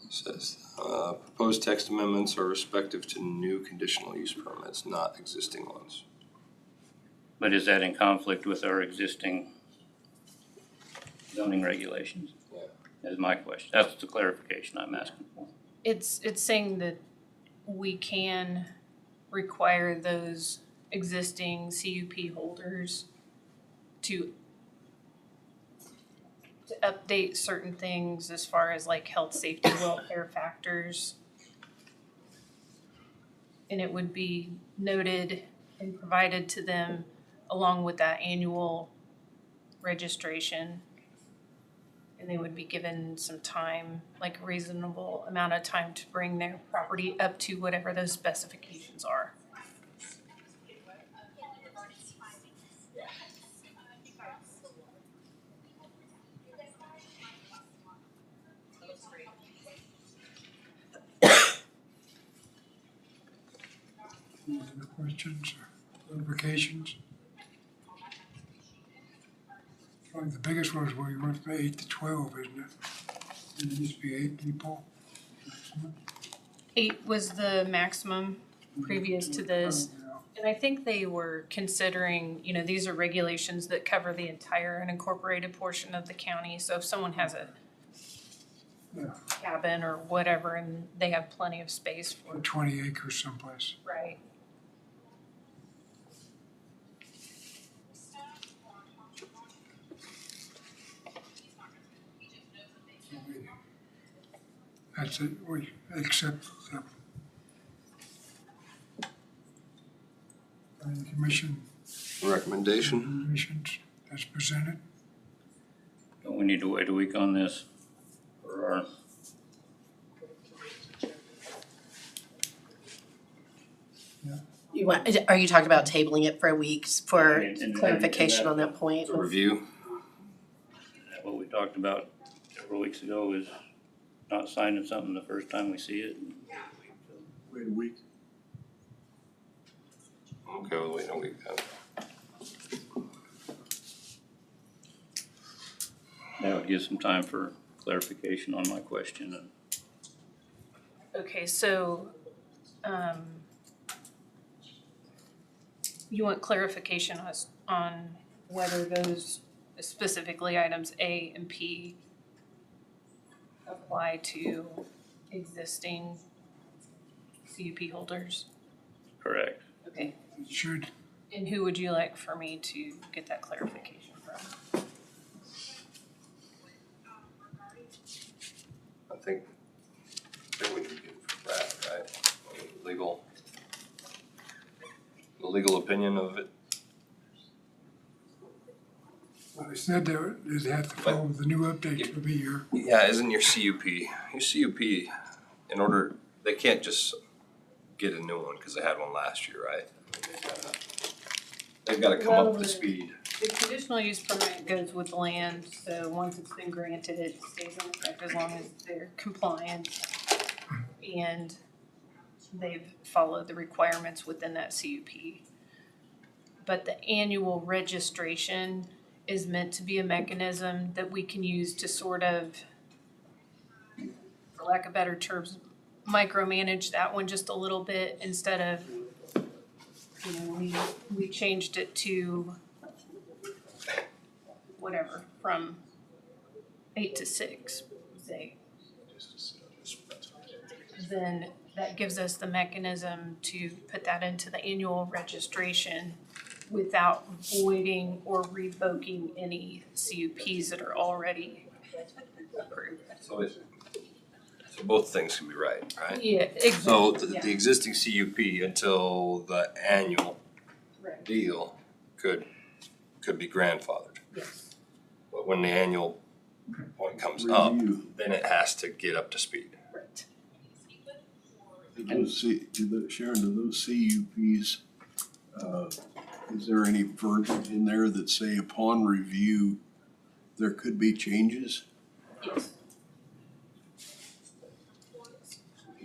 It says, proposed text amendments are respective to new conditional use permits, not existing ones. But is that in conflict with our existing zoning regulations? Yeah. Is my question. That's the clarification I'm asking for. it's saying that we can require those existing CUP holders to update certain things as far as like health, safety, welfare factors. And it would be noted and provided to them along with that annual registration. And they would be given some time, like a reasonable amount of time to bring their property up to whatever those specifications are. Any other questions or clarifications? Probably the biggest one is where you went from 8 to 12, isn't it? It used to be 8 people. maximum. 8 was the maximum previous to this. Oh, And I think they were considering, these are regulations that cover the entire unincorporated portion of the county. So if someone has a Yeah. cabin or whatever and they have plenty of space for Or 20 acres someplace. right. That's it, we accept the planning commission Recommendation? recommendations as presented. Don't we need to wait a week on this? Or Are you talking about tabling it for a week for And clarification on that point? Review? what we talked about several weeks ago is not signing something the first time we see it. Wait a week. Okay, we'll wait a week then. That would give some time for clarification on my question. And Okay, so you want clarification on whether those specifically items A and P apply to existing CUP holders? correct. Okay, It should, and who would you like for me to get that clarification from? think we need to get Brad, right? The legal opinion of it. Well, they said that they'd have to follow the new updates will be here. Yeah, isn't your CUP, in order, they can't just get a new one because they had one last year, right? They've gotta come up Well, to speed. The conditional use permit goes with the land, so once it's been granted, it stays in effect as long as they're compliant and they've followed the requirements within that CUP. But the annual registration is meant to be a mechanism that we can use to sort of, for lack of better terms, micromanage that one just a little bit instead of, you know, we changed it to whatever, from 8 to 6, say. Then that gives us the mechanism to put that into the annual registration without voiding or revoking any CUPs that are already approved. So both things can be right? Yeah, exactly. So the existing CUP until the annual Right. deal could be grandfathered. Yes. But when the annual one comes up, Review. then it has to get up to speed. Right. Sharon, do those CUPs, is there any verbiage in there that say upon review, there could be changes? Yes.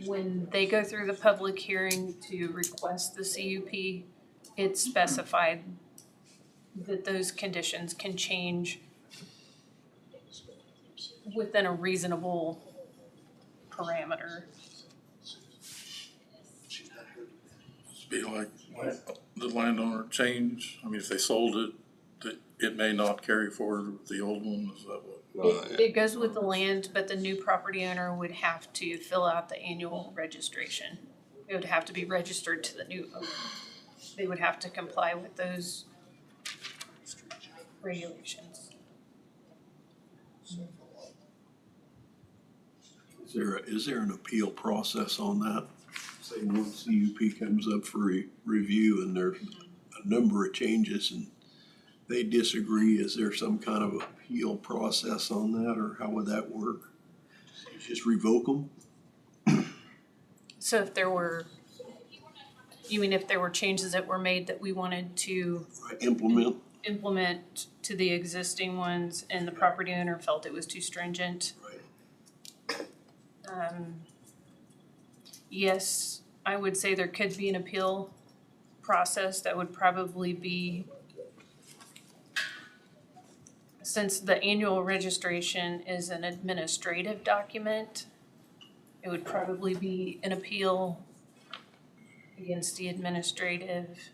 When they go through the public hearing to request the CUP, it's specified that those conditions can change within a reasonable parameter. Be like, the landowner change, I mean, if they sold it, it may not carry forward with the old one, is that what? It goes with the land, but the new property owner would have to fill out the annual registration. It would have to be registered to the new owner. They would have to comply with those regulations. Is there an appeal process on that? Say one CUP comes up for review and there's a number of changes and they disagree, is there some kind of appeal process on that, or how would that work? Just revoke them? So if there were, you mean if there were changes that were made that we wanted to Implement? to the existing ones and the property owner felt it was too stringent? Right. Yes, I would say there could be an appeal process that would probably be, since the annual registration is an administrative document, it would probably be an appeal against the administrative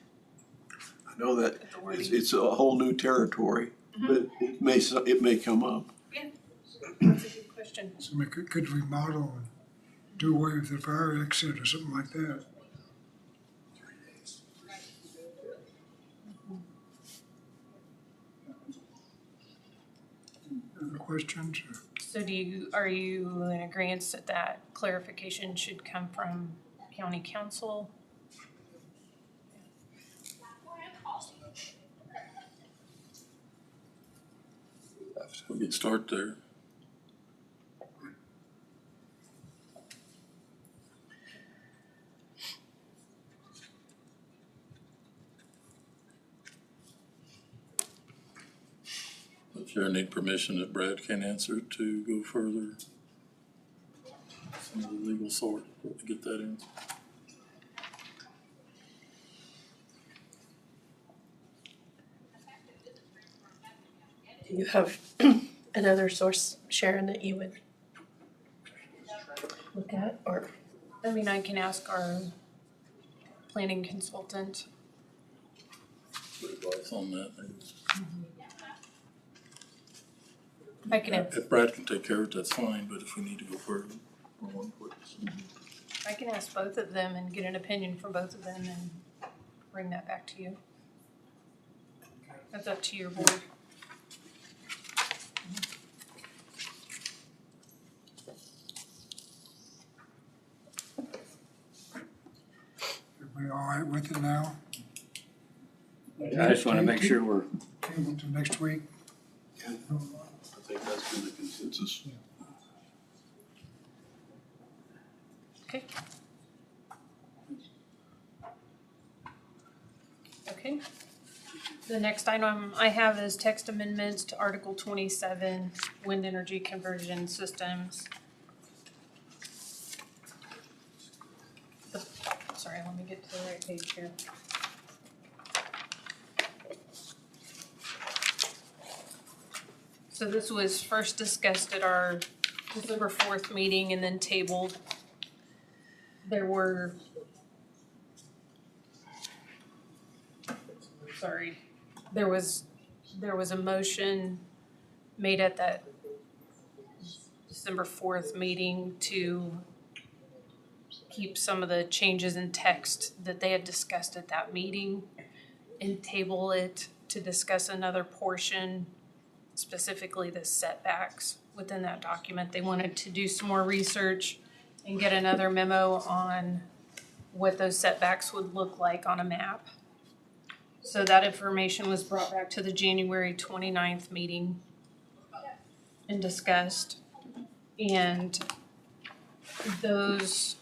I know that authority. it's a whole new territory, but it may come up. Yeah, that's a good question. So we could remodel and do away with the fire exit or something like that. Other questions? So are you in agreement that that clarification should come from county council? We could start there. But Sharon, need permission that Brad can answer to go further. Some of the legal sort, to get that in. Do you have another source, Sharon, that you would look at, or? I mean, I can ask our planning consultant. Advice on that, maybe. I can, If Brad can take care of it, that's fine, but if we need to go further, we're one quick. I can ask both of them and get an opinion from both of them and bring that back to you. That's up to your board. right with it now? I just wanna make sure we're, Table to next week? I think that's been the consensus. Okay. Okay. The next item I have is text amendments to Article 27, wind energy conversion systems. Sorry, let me get to the right page here. So this was first discussed at our December 4th meeting and then tabled. There were, there was a motion made at that December 4th meeting to keep some of the changes in text that they had discussed at that meeting and table it to discuss another portion, specifically the setbacks within that document. They wanted to do some more research and get another memo on what those setbacks would look like on a map. So that information was brought back to the January 29th meeting and discussed. And those,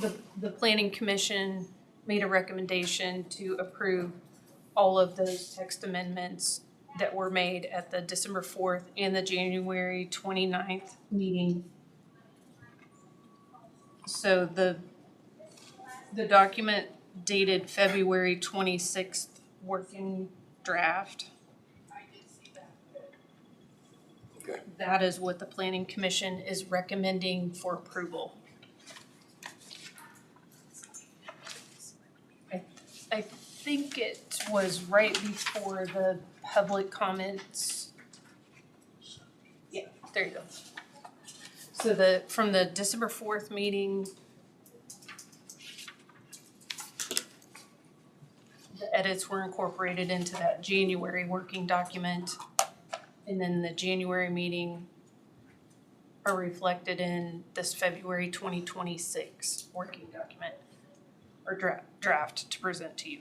the planning commission made a recommendation to approve all of those text amendments that were made at the December 4th and the January 29th meeting. So the document dated February 26th, working draft. Okay. That is what the planning commission is recommending for approval. I think it was right before the public comments. Yeah, there you go. So from the December 4th meeting, the edits were incorporated into that January working document. And then the January meeting are reflected in this February 2026 working document or draft to present to you.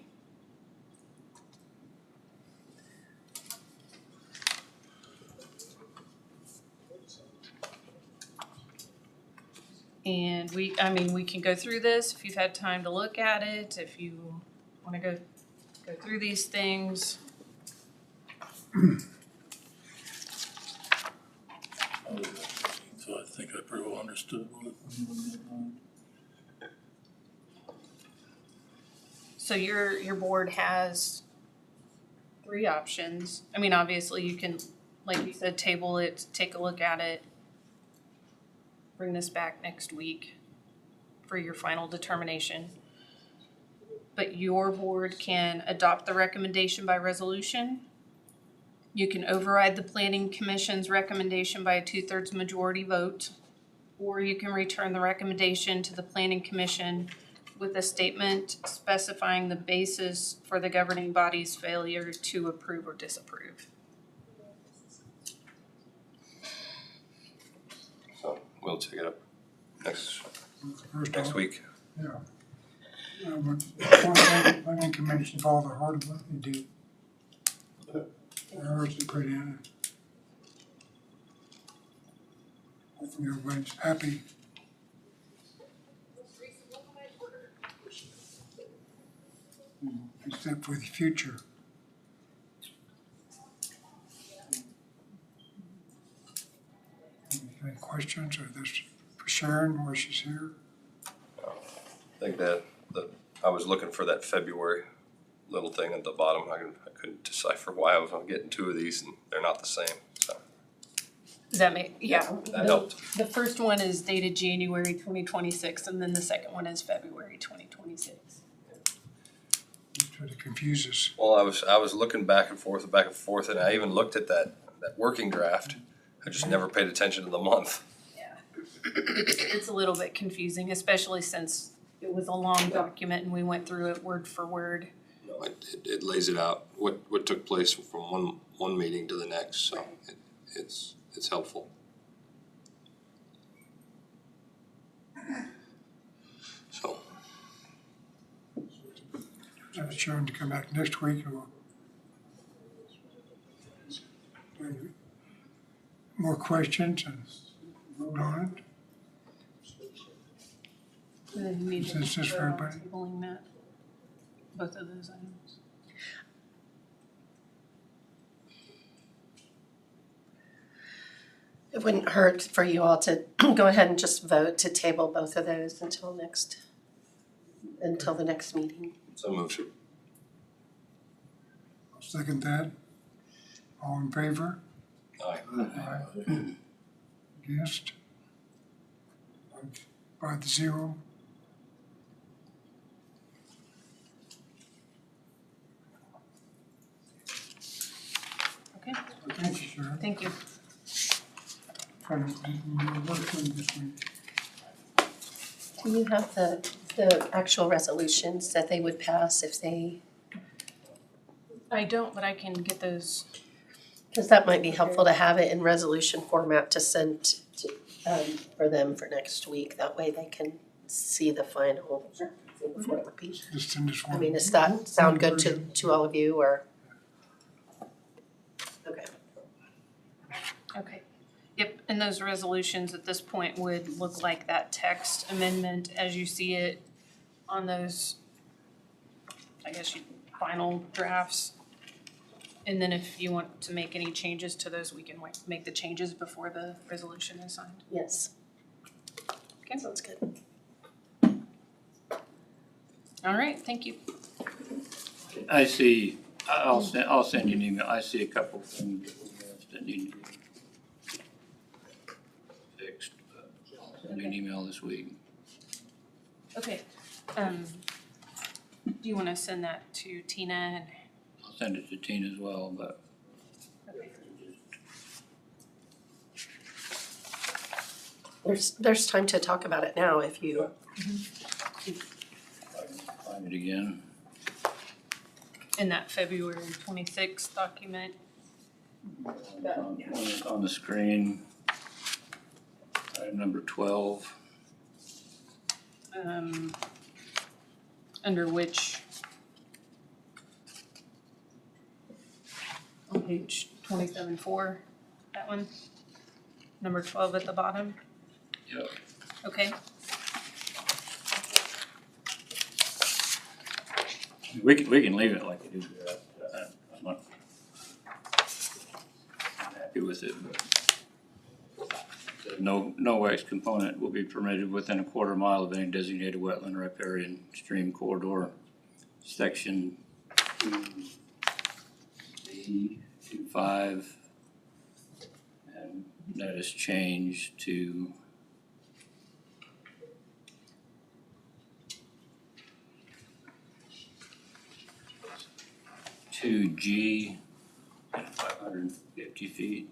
And we can go through this if you've had time to look at it, if you wanna go through these things. So I think I pretty well understood what. So your board has 3 options. I mean, obviously you can, like you said, table it, take a look at it, bring this back next week for your final determination. But your board can adopt the recommendation by resolution. You can override the planning commission's recommendation by a 2/3 majority vote, or you can return the recommendation to the planning commission with a statement specifying the basis for the governing body's failure to approve or disapprove. So we'll take it up next First week. Yeah. Planning commission for all the hard work they do. Hours they put in. Hopefully everybody's happy. Except for the future. Any questions or this for Sharon while she's here? I think that I was looking for that February little thing at the bottom. I couldn't decipher why I was getting 2 of these and they're not the same, so Does that make, yeah. that helped. The first one is dated January 2026, and then the second one is February 2026. Try to confuse us. Well, I was looking back and forth, and I even looked at that working draft. I just never paid attention to the month. Yeah. It's a little bit confusing, especially since it was a long document and we went through it word for word. No, it lays it out, what took place from one meeting to the next, so it's helpful. So, Sharon to come back next week or more questions and vote on it. Then you need to Is this vote for on everybody? tabling that, both of those items. It wouldn't hurt for you all to go ahead and just vote to table both of those until the next meeting. So moved. I'll second that. All in favor? Aye. Against? 5-0. Okay, Thank you, Sharon. thank you. Trying to do your work for you this week. Do you have the actual resolutions that they would pass if they, I don't, but I can get those. because that might be helpful to have it in resolution format to send to, for them for next week. That way they can see the final. Before it repeats. Just send us one. I mean, does that sound good to all of you or? Okay. Okay. Yep, and those resolutions at this point would look like that text amendment as you see it on those, I guess, final drafts. And then if you want to make any changes to those, we can make the changes before the resolution is signed. Yes. Okay. Sounds good. All right, thank you. I see, I'll send you an email, I see a couple things that need to be fixed, but I'll send you an email this week. Okay, do you wanna send that to Tina and? I'll send it to Tina as well, but There's time to talk about it now if you. if I can find it again. In that February 26th document. On the screen, item number 12. Under which? On page 27-4, that one? Number 12 at the bottom? Yep. Okay, We can leave it like it is there. I'm not happy with it, but no X component will be permitted within a quarter mile of any designated wetland, riparian, stream corridor. Section 2B25, and that is changed to G at 550 feet.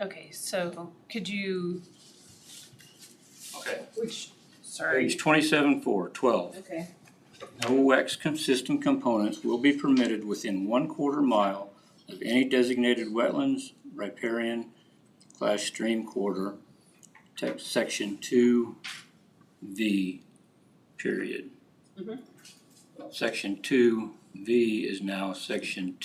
okay, so could you, Okay. sorry. Page 27-4, 12. Okay. No X system components will be permitted within 1/4 mile of any designated wetlands, riparian, / stream corridor, section 2V, period. Mhm. Section 2V is now section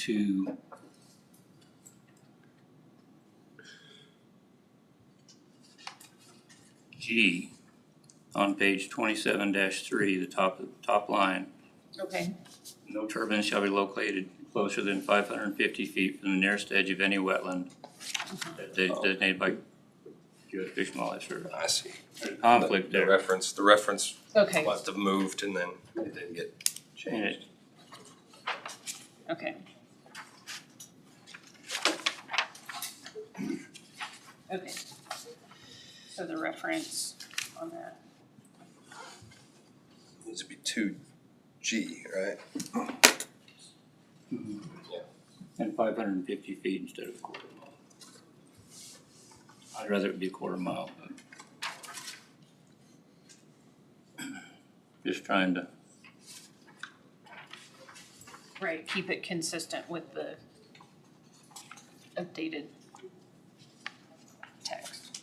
2G on page 27-3, the top line. Okay, No turbine shall be located closer than 550 feet from the nearest edge of any wetland designated by U.S. Fish and Wildlife Service. I see. There's a conflict The there. reference okay, must have moved and then it didn't get changed. okay. Okay. So the reference on that. Needs to be 2G, right? And 550 feet instead of 1/4 mile. I'd rather it be 1/4 mile, but just trying to Right, keep it consistent with the updated text.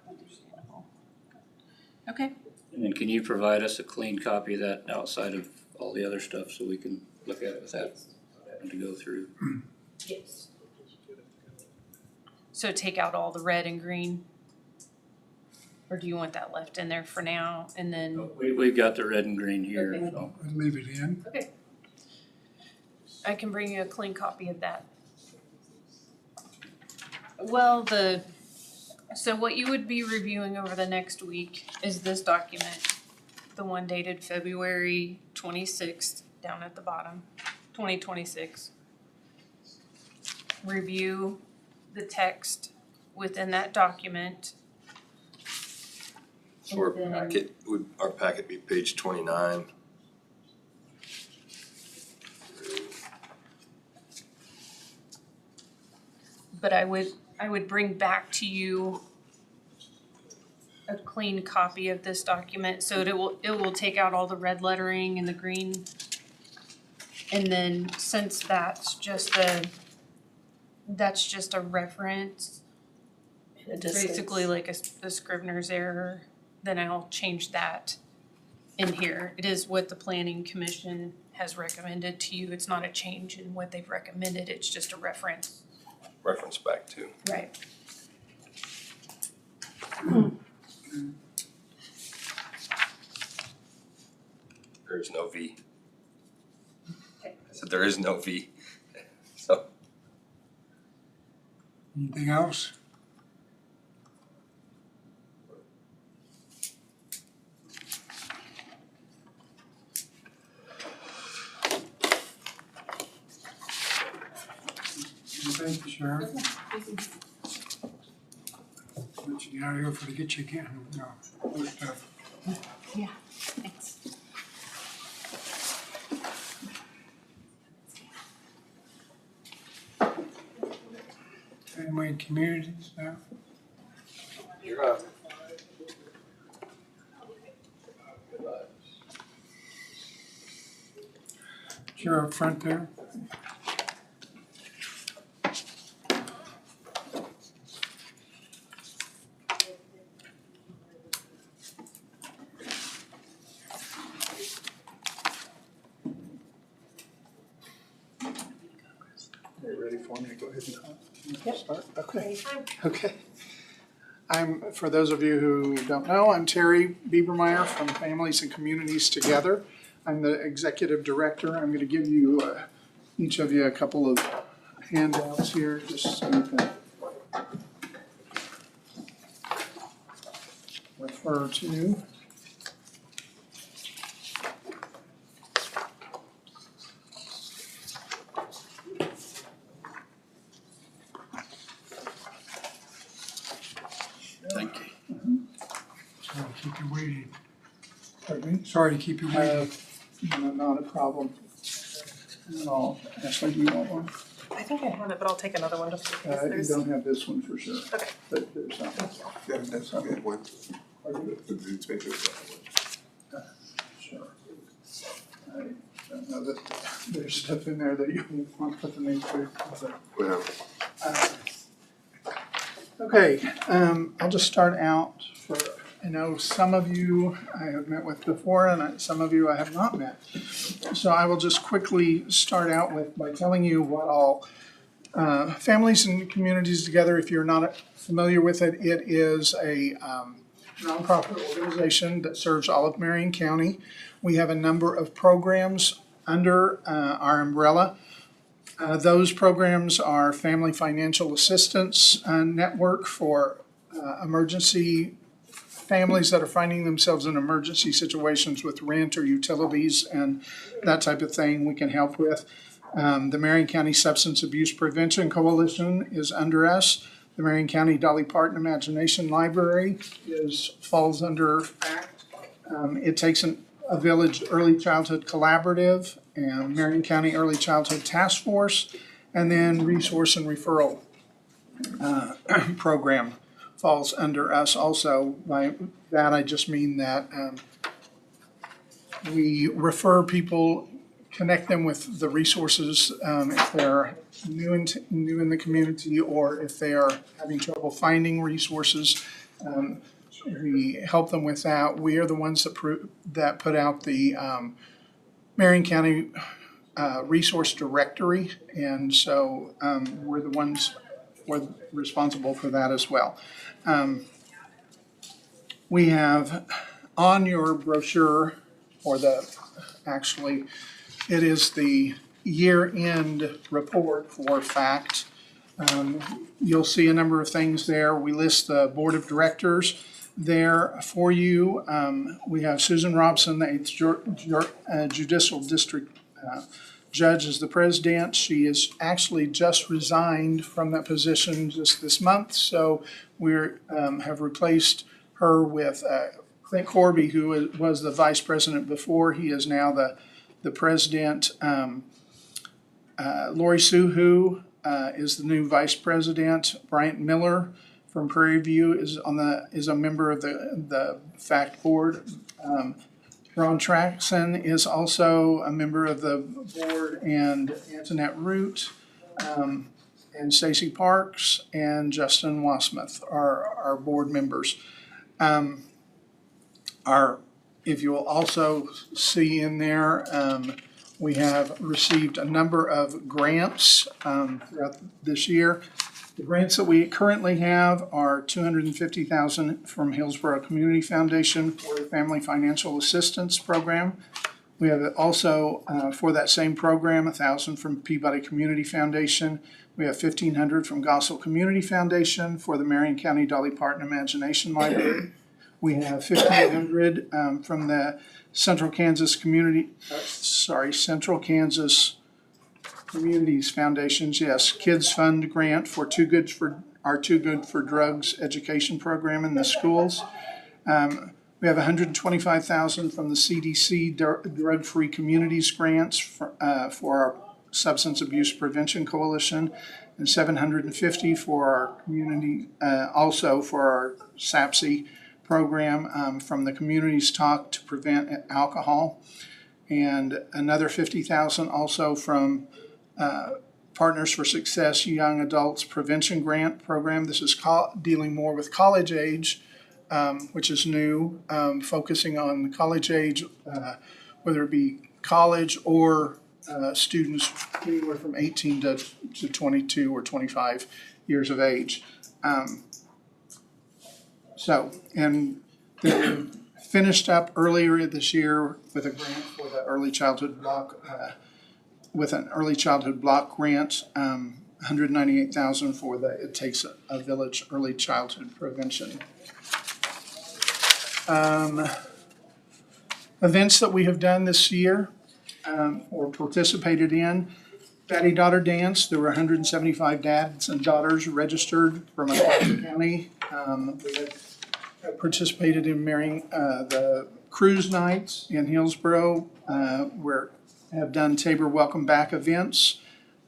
Understandable. Okay, And then can you provide us a clean copy of that outside of all the other stuff so we can look at it without having to go through? Yes. so take out all the red and green? Or do you want that left in there for now and then, We've got the red and green here, Okay. so. I'd leave it in. okay. I can bring you a clean copy of that. Well, so what you would be reviewing over the next week is this document, the one dated February 26th, down at the bottom, 2026. Review the text within that document. So our And then- packet, would our packet be page 29? But I would bring back to you a clean copy of this document, so it will take out all the red lettering and the green. And then since that's just a reference, In a distance. basically like a Scrivener's error, then I'll change that in here. It is what the planning commission has recommended to you. It's not a change in what they've recommended, it's just a reference. Reference back to. Right. There is no V. Okay. I said there is no V. So, Anything else? Thank you, Sharon. Let you get out of here before they get you again, no, other stuff. Yeah, thanks. Family and community stuff. you're up. You're up front there. Are you ready for me to go ahead and Yep. start? Okay, Anytime. okay. For those of you who don't know, I'm Terry Biebermeyer from Families and Communities Together. I'm the executive director. I'm gonna give you, each of you a couple of handouts here, just so you can refer to. Thank you. Sorry to keep you waiting. Pardon me? Sorry to keep you waiting. Not a problem at all. Ashley, do you want one? I think I have it, but I'll take another one just in case You there's. don't have this one for sure. Okay. But there's something. Yeah, that's a good one. Pardon me? It's been good. Sure. I don't know that there's stuff in there that you want to put the name to. Well, Okay, I'll just start out for, I know some of you I have met with before and some of you I have not met. So I will just quickly start out with by telling you what all Families and Communities Together, if you're not familiar with it, it is a nonprofit organization that serves all of Marion County. We have a number of programs under our umbrella. Those programs are Family Financial Assistance Network for emergency families that are finding themselves in emergency situations with rent or utilities and that type of thing we can help with. The Marion County Substance Abuse Prevention Coalition is under us. The Marion County Dolly Parton Imagination Library falls under ACT. It takes a Village Early Childhood Collaborative and Marion County Early Childhood Task Force, and then Resource and Referral Program falls under us also. By that, I just mean that we refer people connect them with the resources if they're new in the community or if they are having trouble finding resources. We help them with that. We are the ones that put out the Marion County Resource Directory, and so we're the ones we're responsible for that as well. We have on your brochure, or actually, it is the year-end report for FACT. You'll see a number of things there. We list the board of directors there for you. We have Susan Robson, the 8th Judicial District Judge, as the president. She has actually just resigned from that position just this month, so we have replaced her with Clint Corby, who was the vice president before. He is now the president. Lori Suhu is the new vice president. Bryant Miller from Prairie View is a member of the FACT board. Ron Traxon is also a member of the board, and Antoinette Root, and Stacy Parks and Justin Wasmuth are our board members. If you will also see in there, we have received a number of grants throughout this year. The grants that we currently have are $250,000 from Hillsborough Community Foundation for the Family Financial Assistance Program. We have also, for that same program, $1,000 from Peabody Community Foundation. We have $1,500 from Gossel Community Foundation for the Marion County Dolly Parton Imagination Library. We have $1,500 from the Central Kansas Communities Foundations, yes, Kids Fund grant for our Too Good for Drugs education program in the schools. We have $125,000 from the CDC Drug-Free Communities grants for our Substance Abuse Prevention Coalition, and $750 for our community, also for our SAPSI program from the Communities Talk to Prevent Alcohol, and another $50,000 also from Partners for Success Young Adults Prevention Grant Program. This is dealing more with college age, which is new, focusing on college age, whether it be college or students anywhere from 18 to 22 or 25 years of age. And they finished up earlier this year with a grant for the early childhood block, with an early childhood block grant, $198,000 for the It Takes a Village Early Childhood Prevention. Events that we have done this year or participated in: Daddy-Daughter Dance. There were 175 dads and daughters registered from across the county. We have participated in the cruise nights in Hillsborough, where have done Tabor Welcome Back events,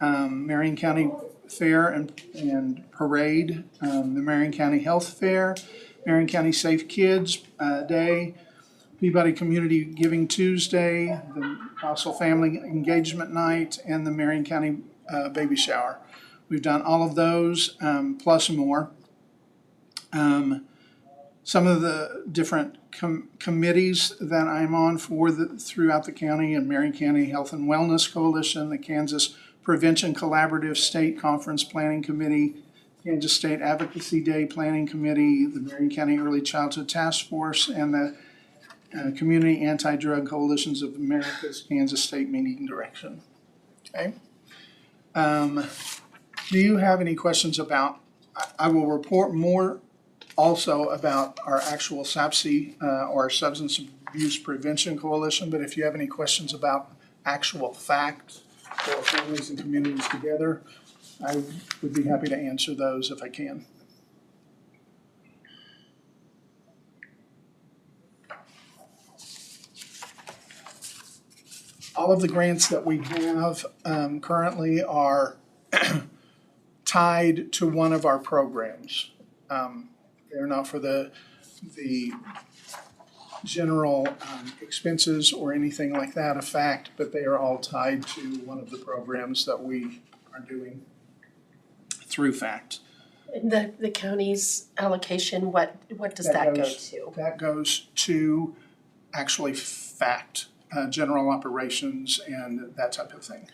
Marion County Fair and Parade, the Marion County Health Fair, Marion County Safe Kids Day, Peabody Community Giving Tuesday, the Gossel Family Engagement Night, and the Marion County Baby Shower. We've done all of those, plus more. Some of the different committees that I'm on throughout the county: and Marion County Health and Wellness Coalition, the Kansas Prevention Collaborative State Conference Planning Committee, Kansas State Advocacy Day Planning Committee, the Marion County Early Childhood Task Force, and the Community Anti-Drug Coalitions of America's Kansas State Meeting Direction. Okay. Do you have any questions about? I will report more also about our actual SAPSI or Substance Abuse Prevention Coalition, but if you have any questions about actual FACT or Families and Communities Together, I would be happy to answer those if I can. All of the grants that we have currently are tied to one of our programs. They're not for the general expenses or anything like that a fact, but they are all tied to one of the programs that we are doing through FACT. The county's allocation, what does that go goes- to? That goes to actually FACT, general operations and that type of thing.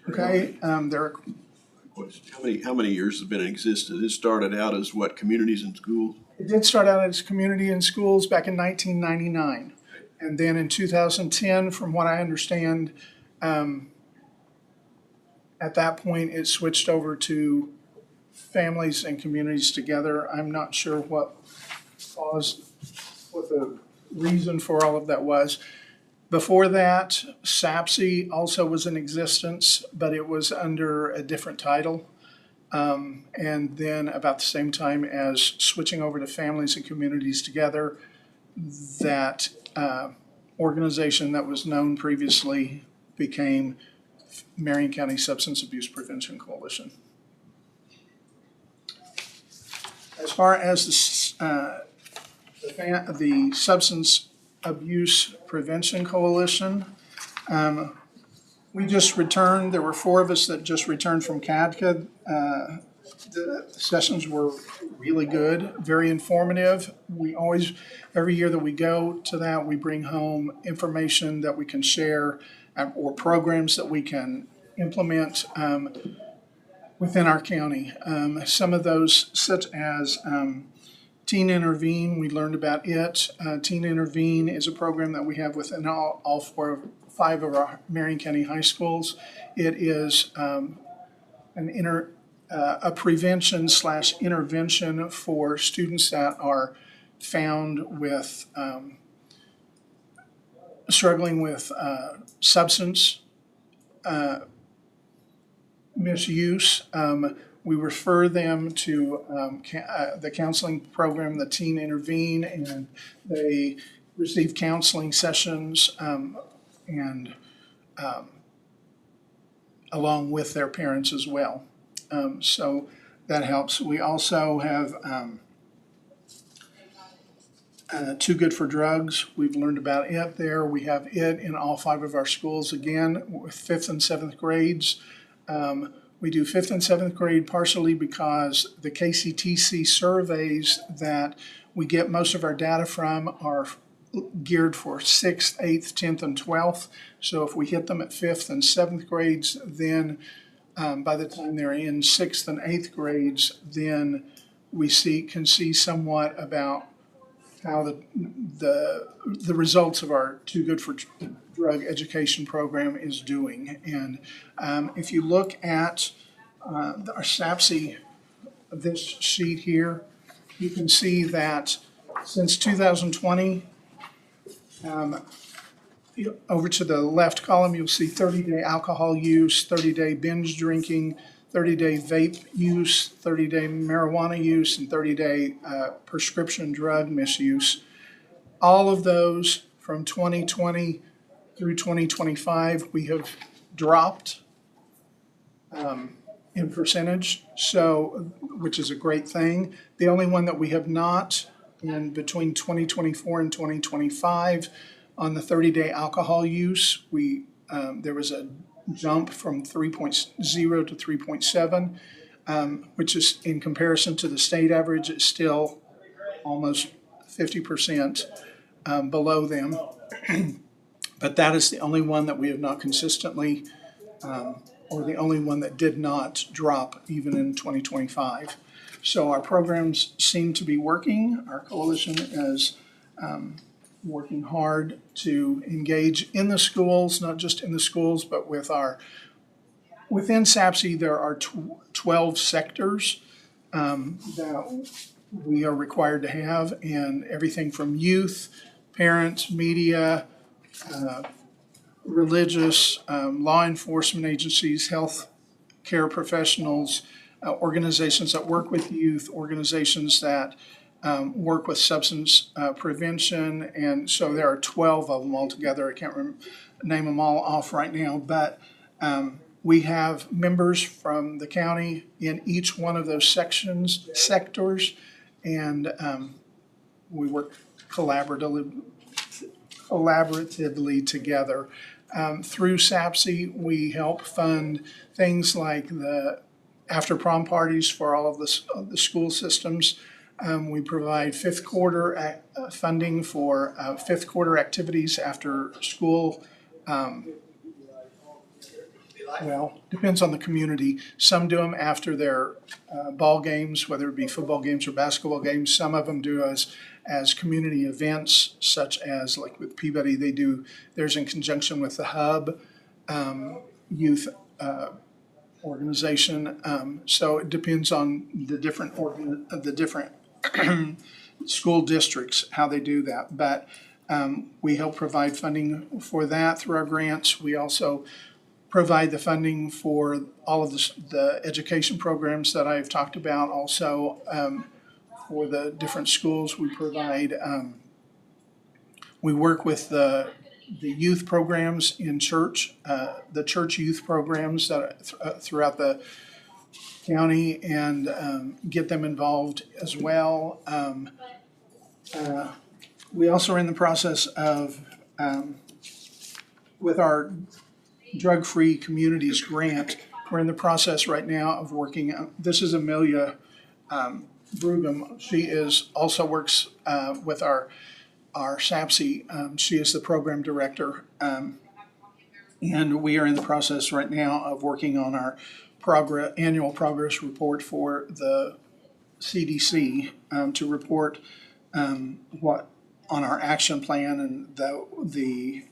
Okay, there are Question. How many years has it been in existence? It started out as what, communities and schools? It did start out as community and schools back in 1999. And then in 2010, from what I understand, at that point, it switched over to families and communities together. I'm not sure what the reason for all of that was. Before that, SAPSI also was in existence, but it was under a different title. And then about the same time as switching over to families and communities together, that organization that was known previously became Marion County Substance Abuse Prevention Coalition. As far as the Substance Abuse Prevention Coalition, we just returned. There were 4 of us that just returned from CADCA. The sessions were really good, very informative. We always, every year that we go to that, we bring home information that we can share or programs that we can implement within our county. Some of those, such as Teen Intervene, we learned about it. Teen Intervene is a program that we have within all 5 of our Marion County high schools. It is a prevention / intervention for students that are found with struggling with substance misuse. We refer them to the counseling program, the Teen Intervene, and they receive counseling sessions and along with their parents as well. So that helps. We also have Too Good for Drugs. We've learned about it there. We have it in all 5 of our schools again with 5th and 7th grades. We do 5th and 7th grade partially because the KCTC surveys that we get most of our data from are geared for 6th, 8th, 10th, and 12th. So if we hit them at 5th and 7th grades, then by the time they're in 6th and 8th grades, then we can see somewhat about how the results of our Too Good for Drug education program is doing. And if you look at our SAPSI, this sheet here, you can see that since 2020, over to the left column, you'll see 30-day alcohol use, 30-day binge drinking, 30-day vape use, 30-day marijuana use, and 30-day prescription drug misuse. All of those from 2020 through 2025, we have dropped in percentage, which is a great thing. The only one that we have not in between 2024 and 2025 on the 30-day alcohol use, there was a jump from 3.0 to 3.7, which is in comparison to the state average, it's still almost 50% below them. But that is the only one that we have not consistently, or the only one that did not drop even in 2025. So our programs seem to be working. Our coalition is working hard to engage in the schools, not just in the schools, but within SAPSI, there are 12 sectors that we are required to have, and everything from youth, parents, media, religious, law enforcement agencies, health care professionals, organizations that work with youth, organizations that work with substance prevention, and so there are 12 of them altogether. I can't name them all off right now, but We have members from the county in each one of those sectors, and we work collaboratively together. Through SAPSI, we help fund things like the after prom parties for all of the school systems. We provide fifth quarter funding for fifth quarter activities after school. Well, depends on the community. Some do them after their ball games, whether it be football games or basketball games. Some of them do as community events, such as like with Peabody, they do theirs in conjunction with the Hub youth organization. So it depends on the different school districts, how they do that. But we help provide funding for that through our grants. We also provide the funding for all of the education programs that I've talked about. Also, for the different schools, we provide, we work with the youth programs in church, the church youth programs that throughout the county, and get them involved as well. We also are in the process of, with our Drug-Free Communities grant, we're in the process right now of working, this is Amelia Brugum. She also works with our SAPSI. She is the program director. And we are in the process right now of working on our annual progress report for the CDC to report what on our action plan and the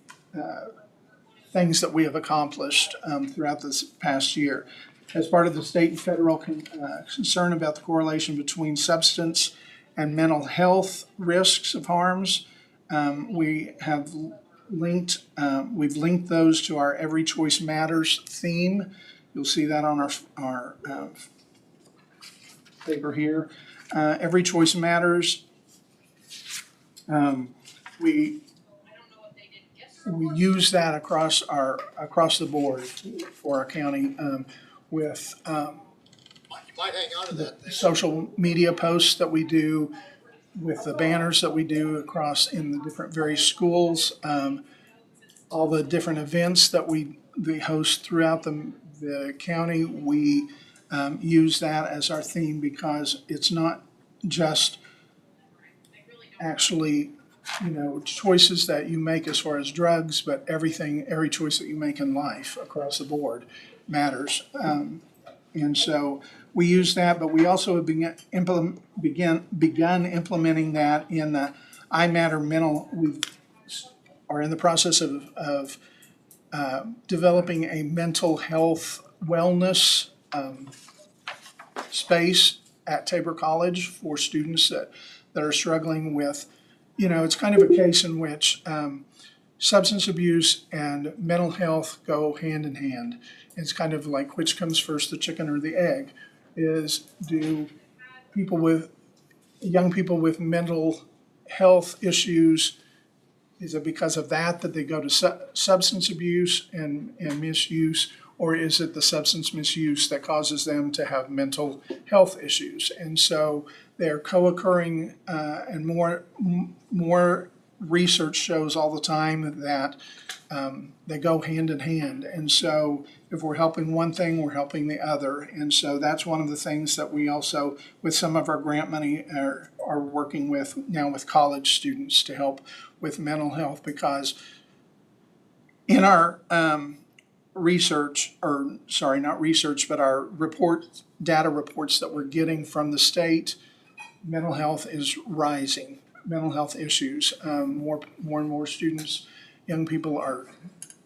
things that we have accomplished throughout this past year. As part of the state and federal concern about the correlation between substance and mental health risks of harms, we have we've linked those to our Every Choice Matters theme. You'll see that on our paper here. Every Choice Matters. We use that across the board for our county with the social media posts that we do, with the banners that we do across in the different various schools, all the different events that we host throughout the county. We use that as our theme because it's not just actually choices that you make as far as drugs, but every choice that you make in life across the board matters. And so we use that, but we also have begun implementing that in the I Matter Mental. We are in the process of developing a mental health wellness space at Tabor College for students that are struggling with, it's kind of a case in which substance abuse and mental health go hand in hand. It's kind of like which comes first, the chicken or the egg? Do young people with mental health issues, is it because of that they go to substance abuse and misuse, or is it the substance misuse that causes them to have mental health issues? And so they're co-occurring, and more research shows all the time that they go hand in hand. And so if we're helping one thing, we're helping the other. And so that's one of the things that we also, with some of our grant money, are working with now with college students to help with mental health, because in our research, or sorry, not research, but our data reports that we're getting from the state, mental health is rising. Mental health issues. More and more students, young people, are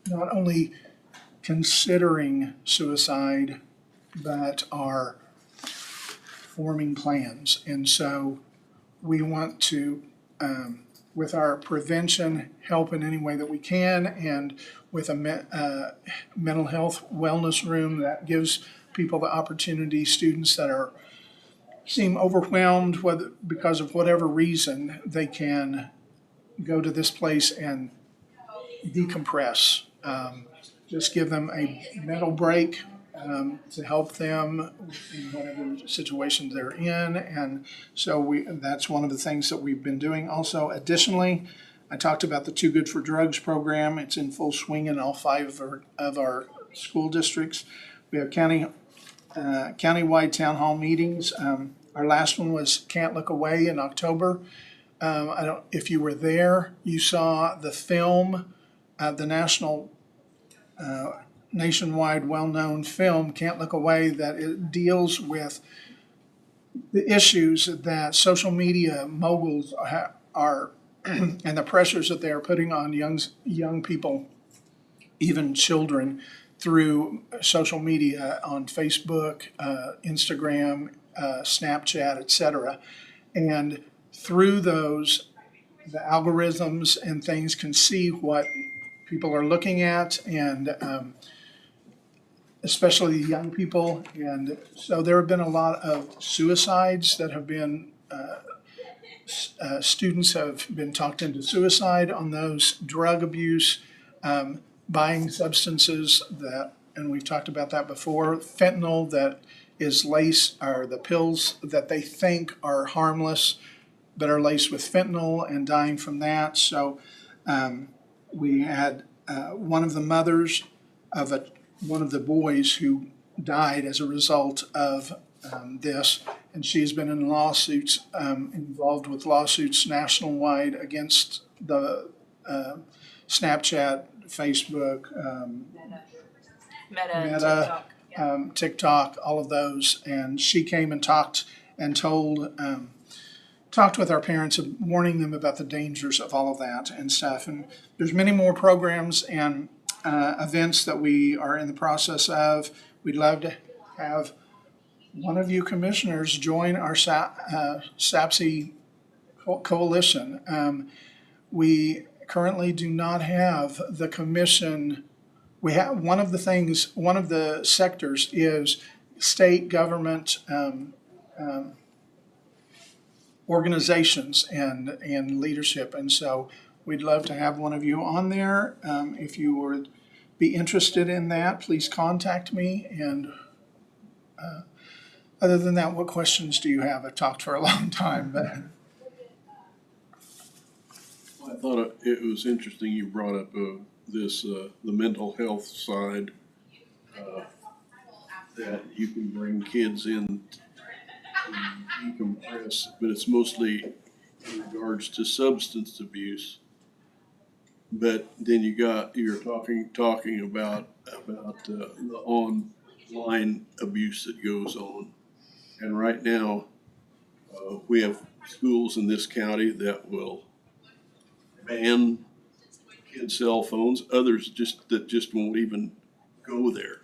not only considering suicide, but are forming plans. And so we want to, with our prevention, help in any way that we can, and with a mental health wellness room that gives people the opportunity, students that seem overwhelmed because of whatever reason, they can go to this place and decompress. just give them a mental break to help them in whatever situation they're in. And so that's one of the things that we've been doing. Also, additionally, I talked about the Too Good for Drugs program. It's in full swing in all 5 of our school districts. We have countywide town hall meetings. Our last one was Can't Look Away in October. If you were there, you saw the film, the nationwide well-known film, Can't Look Away, that it deals with the issues that social media moguls are and the pressures that they are putting on young people, even children, through social media on Facebook, Instagram, Snapchat, etc. And through those, the algorithms and things can see what people are looking at, and especially young people. And so there have been a lot of suicides that have been, students have been talked into suicide on those, drug abuse, buying substances that, and we've talked about that before, fentanyl that is laced, or the pills that they think are harmless but are laced with fentanyl, and dying from that. So we had one of the mothers of one of the boys who died as a result of this, and she's been in lawsuits, involved with lawsuits nationwide against the Snapchat, Facebook, Meta, TikTok, all of those. And she came and talked and talked with our parents, warning them about the dangers of all of that and stuff. And there's many more programs and events that we are in the process of. We'd love to have one of you commissioners join our SAPSI coalition. We currently do not have the commission. We have one of the sectors is state government organizations and leadership. And so we'd love to have one of you on there. If you would be interested in that, please contact me. And other than that, what questions do you have? I've talked for a long time, but I thought it was interesting you brought up the mental health side, that you can bring kids in to decompress, but it's mostly in regards to substance abuse. But then you're talking about the online abuse that goes on. And right now, we have schools in this county that will ban kids' cell phones. Others just won't even go there.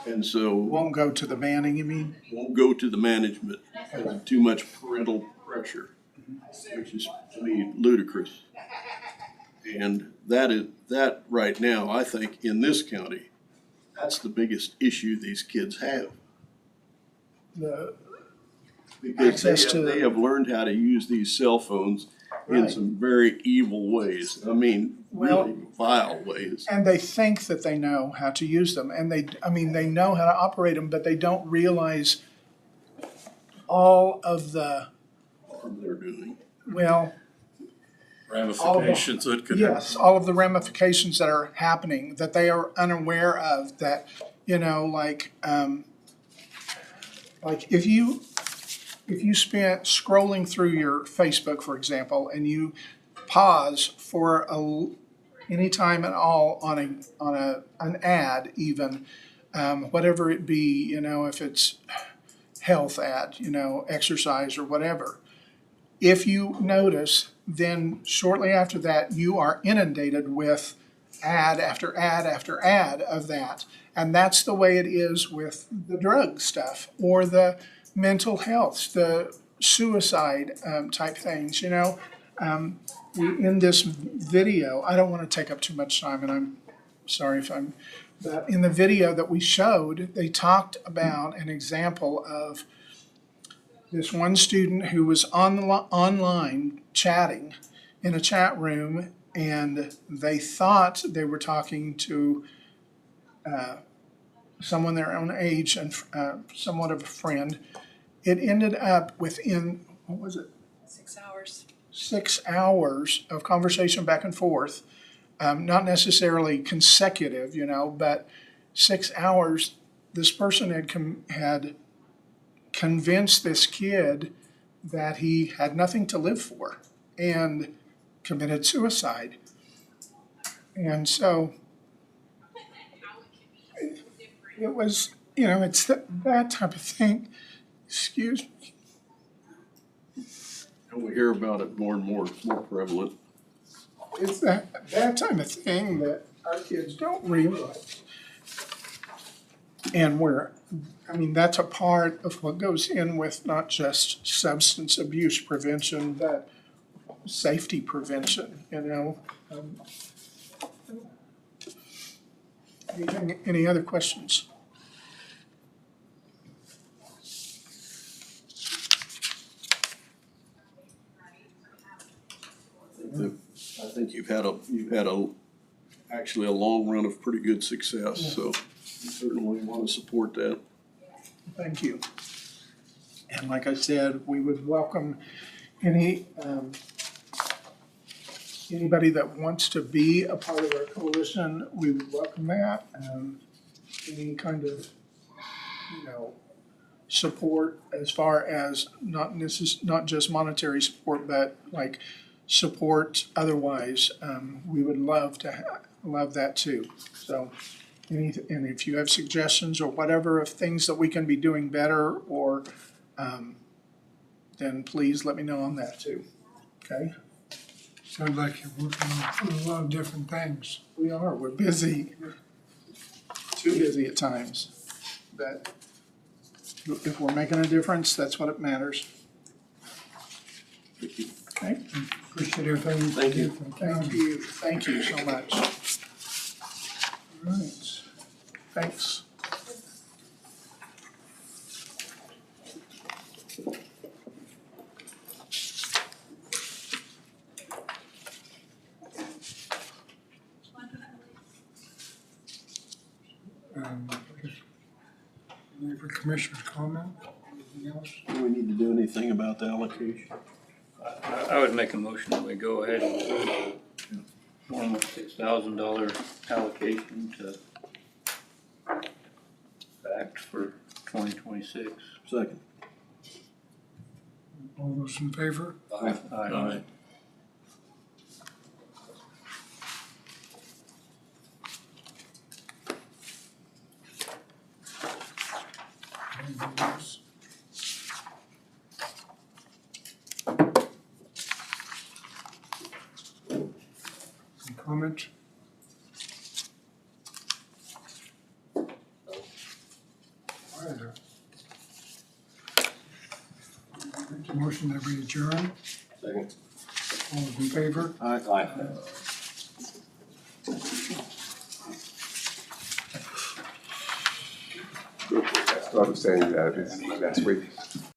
And so won't go to the banning, you mean? Won't go to the management because of too much parental pressure, which is to me ludicrous. And that right now, I think in this county, that's the biggest issue these kids have. Because they have learned how to use these cell phones in some very evil ways. I mean, really vile ways. And they think that they know how to use them, and they know how to operate them, but they don't realize all of the harm they're doing. Ramifications that could happen. Yes, all of the ramifications that are happening that they are unaware of. That like if you spent scrolling through your Facebook, for example, and you pause for any time at all on an ad, even whatever it be, if it's health ad, exercise or whatever. If you notice, then shortly after that, you are inundated with ad after ad after ad of that. And that's the way it is with the drug stuff or the mental health, the suicide type things, in this video, I don't want to take up too much time, and I'm sorry but in the video that we showed, they talked about an example of this one student who was online chatting in a chat room and they thought they were talking to someone their own age and somewhat of a friend. It ended up within, what was it? 6 hours. 6 hours of conversation back and forth, not necessarily consecutive, but 6 hours. This person had convinced this kid that he had nothing to live for and committed suicide. And so it was, it's that type of thing. Excuse me. And we hear about it more and more, it's more prevalent. It's that type of thing that our kids don't realize. And that's a part of what goes in with not just substance abuse prevention, but safety prevention, Any other questions? I think you've had actually a long run of pretty good success, so we certainly want to support that. Thank you. And like I said, we would welcome anybody that wants to be a part of our coalition. We would welcome that. Any kind of, support as far as not just monetary support, but like support otherwise. We would love that too. So, and if you have suggestions or whatever of things that we can be doing better, or then please let me know on that too. Okay? Sounds like you're working on a lot of different things. We're busy. Too busy at times. But if we're making a difference, that's what it matters. Okay? Appreciate everything. Thank you. Thank you so much. All right, thanks. Any for commissioner's comment? Anything else? Do we need to do anything about the allocation? I would make a motion that we go ahead and do a normal $6,000 allocation to fact for 2026. Second. All those in favor? Aye. Anything else? Any comments? Either. Make the motion that we adjourn. Second. All those in favor? Aye. I started saying that last week.